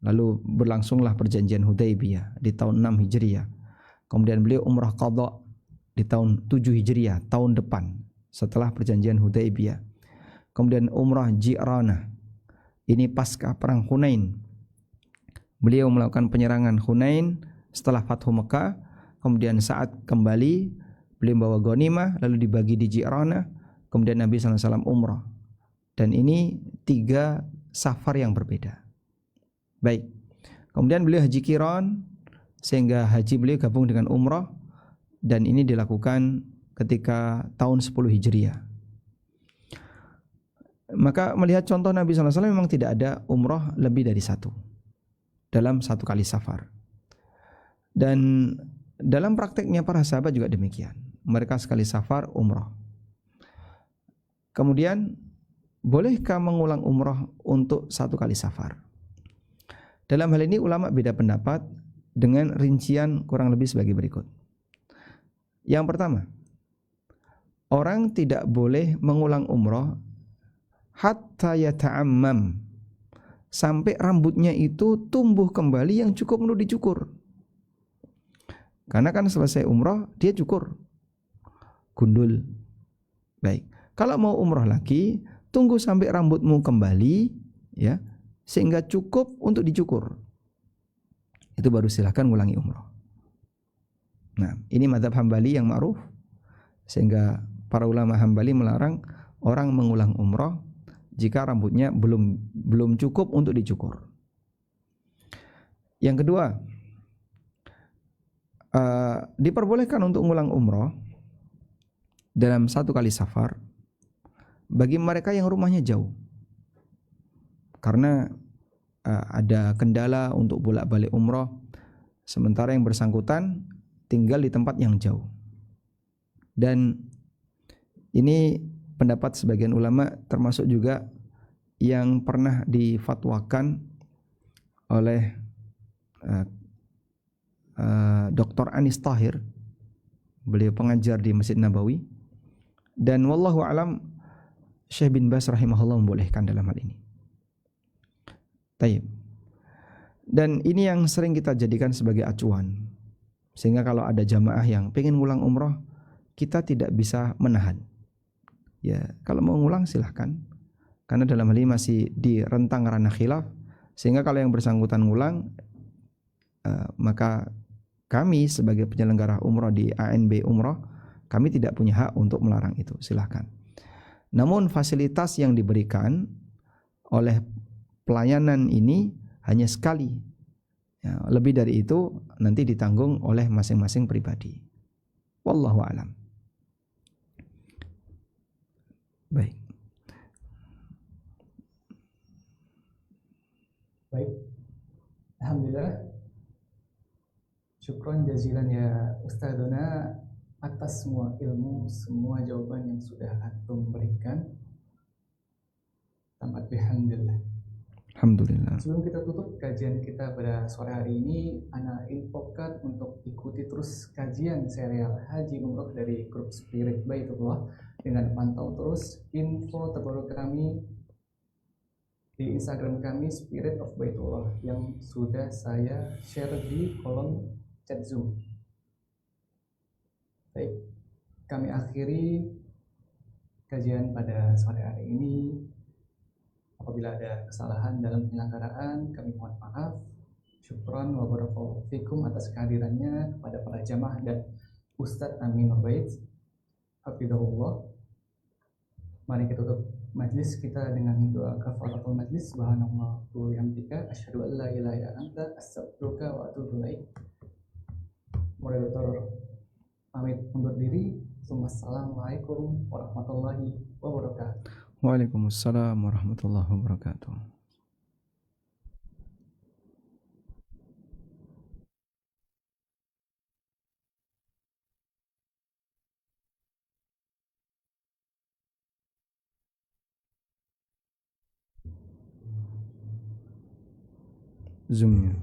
lalu berlangsunglah perjanjian Hudaybiyah di tahun 6 Hijriah. Kemudian beliau umrah qadha di tahun 7 Hijriah, tahun depan setelah perjanjian Hudaybiyah. Kemudian umrah Ji'ranah, ini pasca perang Hunain. Beliau melakukan penyerangan Hunain setelah Fathu Mekah. Kemudian saat kembali beliau bawa ghanimah lalu dibagi di Ji'ranah. Kemudian Nabi SAW umrah. Dan ini 3 safar yang berbeda. Baik. Kemudian beliau haji qiran, sehingga haji beliau gabung dengan umrah, dan ini dilakukan ketika tahun 10 Hijriah. Maka melihat contoh Nabi SAW memang tidak ada umrah lebih dari 1 dalam 1 kali safar. Dan dalam prakteknya para sahabat juga demikian. Mereka sekali safar umrah. Kemudian bolehkah mengulang umrah untuk 1 kali safar? Dalam hal ini ulama beda pendapat dengan rincian kurang lebih sebagai berikut. Yang pertama, orang tidak boleh mengulang umrah hatta yata'ammam, sampai rambutnya itu tumbuh kembali yang cukup untuk dicukur. Karena kan selesai umrah dia cukur, gundul. Baik. Kalau mau umrah lagi, tunggu sampai rambutmu kembali, ya, sehingga cukup untuk dicukur. Itu baru silahkan ngulangi umrah. Nah, ini mazhab Hambali yang ma'ruf, sehingga para ulama Hambali melarang orang mengulang umrah jika rambutnya belum cukup untuk dicukur. Yang kedua, diperbolehkan untuk mengulang umrah dalam 1 kali safar bagi mereka yang rumahnya jauh, karena ada kendala untuk bolak-balik umrah, sementara yang bersangkutan tinggal di tempat yang jauh. Dan ini pendapat sebagian ulama, termasuk juga yang pernah difatwakan oleh Dr. Anis Tahir, beliau pengajar di Masjid Nabawi, dan wallahu alam Syekh bin Baz rahimahullah membolehkan dalam hal ini. Taib. Dan ini yang sering kita jadikan sebagai acuan, sehingga kalau ada jamaah yang pengen ngulang umrah, kita tidak bisa menahan. Ya, kalau mau ngulang silahkan, karena dalam hal ini masih di rentang ranah khilaf, sehingga kalau yang bersangkutan ngulang, maka kami sebagai penyelenggara umrah di ANB Umrah, kami tidak punya hak untuk melarang itu, silahkan. Namun fasilitas yang diberikan oleh pelayanan ini hanya sekali, ya, lebih dari itu nanti ditanggung oleh masing-masing pribadi. Wallahu a'lam. Baik. Baik. Alhamdulillah. Syukron jazilan ya Ustadzuna atas semua ilmu, semua jawaban yang sudah antum berikan. Tamat bihamdillah. Alhamdulillah. Sebelum kita tutup kajian kita pada sore hari ini, ana infokan untuk ikuti terus kajian serial Haji Umroh dari grup Spirit Baitullah dengan pantau terus info terbaru kami di Instagram kami Spirit of Baitullah yang sudah saya share di kolom chat Zoom. Baik, kami akhiri kajian pada sore hari ini. Apabila ada kesalahan dalam penyelenggaraan, kami mohon maaf. Syukran wa barakallahu fikum atas kehadirannya kepada para jamaah dan Ustadz Amin Ubaid. Hafizahullah. Mari kita tutup majlis kita dengan doa kafaratul majlis. Subhanallah wa bihamdika asyhadu an la ilaha illa anta astaghfiruka wa atubu ilaik. Moderator pamit undur diri. Wassalamualaikum warahmatullahi wabarakatuh. Waalaikumsalam warahmatullahi wabarakatuh. Zoom-nya.